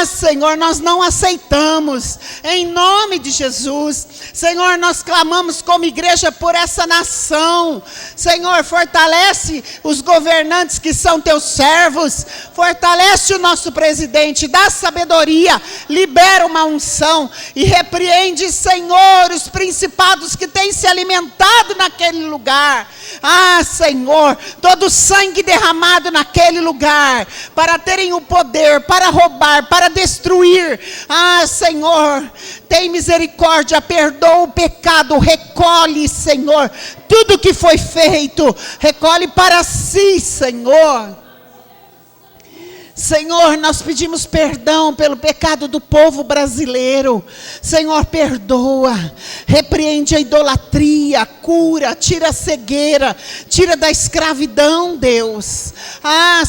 Senhor, nós não aceitamos, em nome de Jesus. Senhor, nós clamamos como igreja por essa nação. Senhor, fortalece os governantes que são teus servos, fortalece o nosso presidente, dá sabedoria, libera uma unção e repreende, Senhor, os principados que têm se alimentado naquele lugar. Senhor, todo o sangue derramado naquele lugar, para terem o poder, para roubar, para destruir. Senhor, tem misericórdia, perdoa o pecado, recolhe, Senhor, tudo que foi feito, recolhe para si, Senhor. Senhor, nós pedimos perdão pelo pecado do povo brasileiro. Senhor, perdoa, repreende a idolatria, cura, tira a cegueira, tira da escravidão, Deus.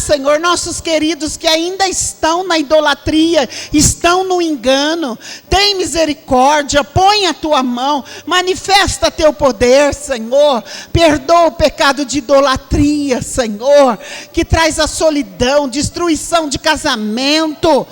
Senhor, nossos queridos que ainda estão na idolatria, estão no engano, tem misericórdia, põe a tua mão, manifesta teu poder, Senhor. Perdoa o pecado de idolatria, Senhor, que traz a solidão, destruição de casamento,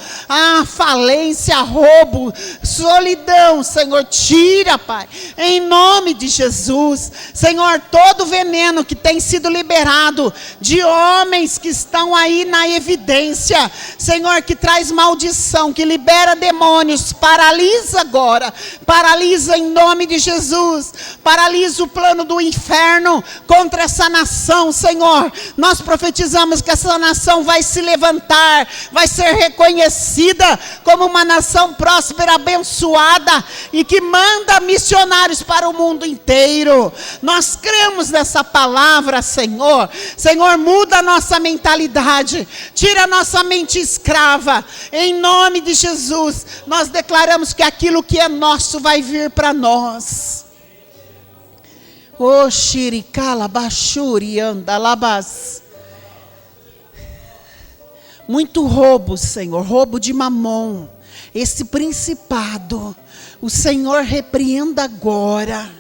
falência, roubo, solidão. Senhor, tira, Pai, em nome de Jesus. Senhor, todo veneno que tem sido liberado de homens que estão aí na evidência, Senhor, que traz maldição, que libera demônios, paralisa agora, paralisa em nome de Jesus, paralisa o plano do inferno contra essa nação. Senhor, nós profetizamos que essa nação vai se levantar lugar, vai ser reconhecida como uma nação próspera, abençoada e que manda missionários para o mundo inteiro. Nós cremos nessa palavra, Senhor. Senhor, muda a nossa mentalidade, tira a nossa mente escrava. Em nome de Jesus, nós declaramos que aquilo que é nosso vai vir para nós. O xiricala bachuri anda labas. Muito roubo, Senhor, roubo de Mamom. Esse principado, o Senhor repreenda agora.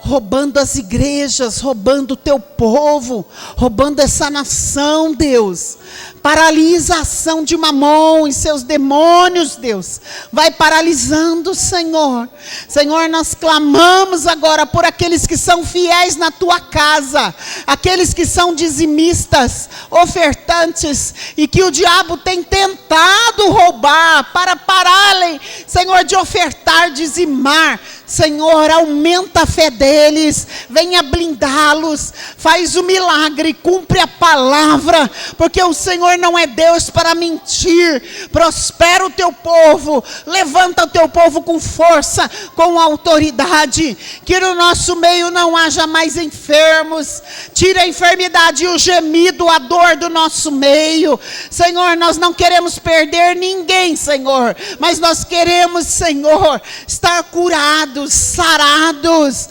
Roubando as igrejas, roubando o teu povo, roubando essa nação, Deus. Paralisa a ação de Mamom e seus demônios, Deus. Vai paralisando, Senhor. Senhor, nós clamamos agora por aqueles que são fiéis na tua casa, aqueles que são dizimistas, ofertantes, e que o diabo tem tentado roubar para pararem, Senhor, de ofertar, dizimar. Senhor, aumenta a fé deles, venha blindá-los, faz o milagre, cumpre a palavra, porque o Senhor não é Deus para mentir. Prospera o teu povo, levanta o teu povo com força, com autoridade, que no nosso meio não haja mais enfermos, tira a enfermidade e o gemido, a dor do nosso meio. Senhor, nós não queremos perder ninguém, Senhor, mas nós queremos, Senhor, estar curados, sarados,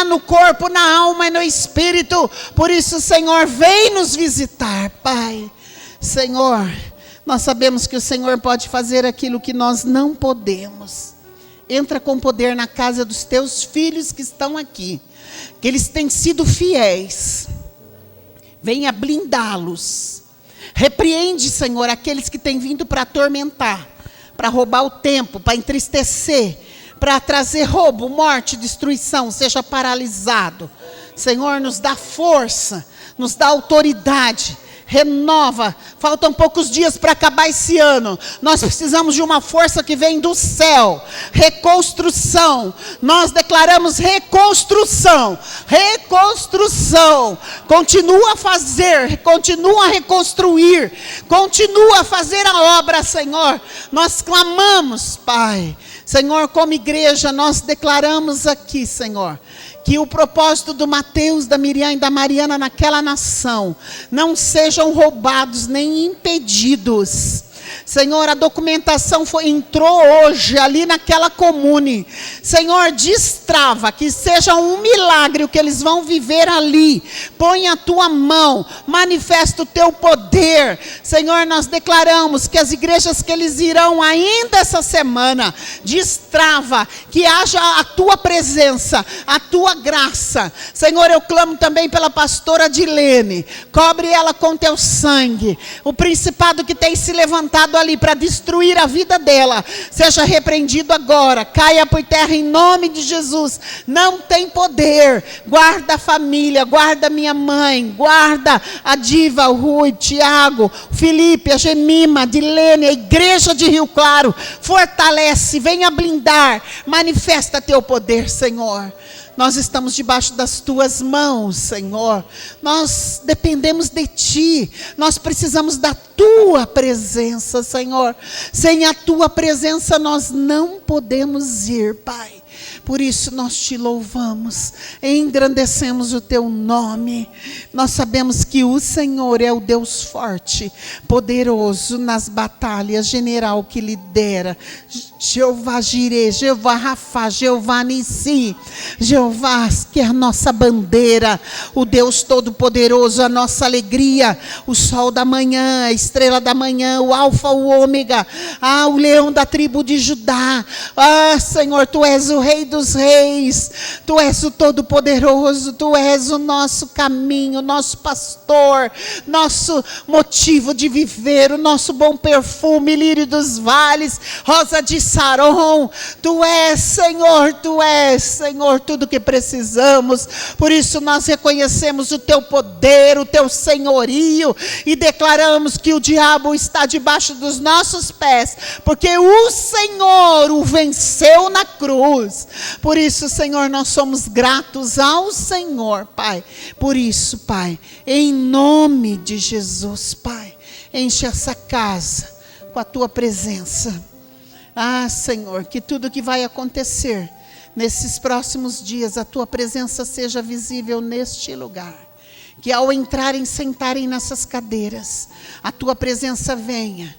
no corpo, na alma e no espírito. Por isso, Senhor, vem nos visitar, Pai. Senhor, nós sabemos que o Senhor pode fazer aquilo que nós não podemos. Entra com poder na casa dos teus filhos que estão aqui, que eles têm sido fiéis. Venha blindá-los. Repreende, Senhor, aqueles que têm vindo para atormentar, para roubar o tempo, para entristecer, para trazer roubo, morte, destruição. Seja paralisado. Senhor, nos dá força, nos dá autoridade, renova. Faltam poucos dias para acabar esse ano. Nós precisamos de uma força que vem do céu. Reconstrução. Nós declaramos reconstrução. Reconstrução. Continua a fazer, continua a reconstruir, continua a fazer a obra, Senhor. Nós clamamos, Pai. Senhor, como igreja, nós declaramos aqui, Senhor, que o propósito do Mateus, da Miriam e da Mariana naquela nação não sejam roubados nem impedidos. Senhor, a documentação entrou hoje ali naquela comune. Senhor, destrava, que seja um milagre o que eles vão viver ali. Põe a tua mão, manifesta o teu poder. Senhor, nós declaramos que as igrejas que eles irão ainda essa semana, destrava, que haja a tua presença, a tua graça. Senhor, eu clamo também pela pastora Dilene. Cobre ela com teu sangue. O principado que tem se levantado ali para destruir a vida dela, seja repreendido agora, caia por terra em nome de Jesus. Não tem poder. Guarda a família, guarda minha mãe, guarda a Diva, o Rui, Tiago, o Felipe, a Gemima, a Dilene, a igreja de Rio Claro. Fortalece, venha blindar, manifesta teu poder, Senhor. Nós estamos debaixo das tuas mãos, Senhor. Nós dependemos de ti. Nós precisamos da tua presença, Senhor. Sem a tua presença nós não podemos ir, Pai. Por isso nós te louvamos, engrandecemos o teu nome. Nós sabemos que o Senhor é o Deus forte, poderoso nas batalhas, general que lidera. Jeová Jireh, Jeová Rafá, Jeová Nissi, Jeová que é a nossa bandeira, o Deus todo-poderoso, a nossa alegria, o sol da manhã, a estrela da manhã, o alfa, o ômega, o leão da tribo de Judá. Senhor, tu és o rei dos reis, tu és o todo-poderoso, tu és o nosso caminho, nosso pastor, nosso motivo de viver, o nosso bom perfume, lírio dos vales, rosa de Saron. Tu és, Senhor, tudo que precisamos. Por isso nós reconhecemos o teu poder, o teu senhorio, e declaramos que o diabo está debaixo dos nossos pés, porque o Senhor o venceu na cruz. Por isso, Senhor, nós somos gratos ao Senhor, Pai. Por isso, Pai, em nome de Jesus, Pai, Enche essa casa com a tua presença. Ah, Senhor, que tudo que vai acontecer nesses próximos dias, a tua presença seja visível neste lugar. Que ao entrarem, sentarem nessas cadeiras, a tua presença venha.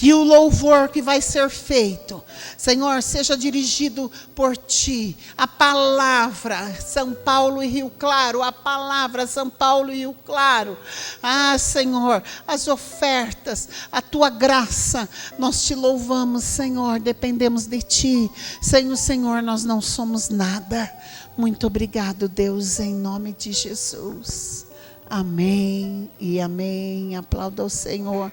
Que o louvor que vai ser feito, Senhor, seja dirigido por Ti. A palavra, São Paulo e Rio Claro, a palavra, São Paulo e Rio Claro. Ah, Senhor, as ofertas, a Tua graça, nós Te louvamos, Senhor, dependemos de Ti. Sem o Senhor nós não somos nada. Muito obrigado, Deus, em nome de Jesus. Amém e amém. Aplauda o Senhor.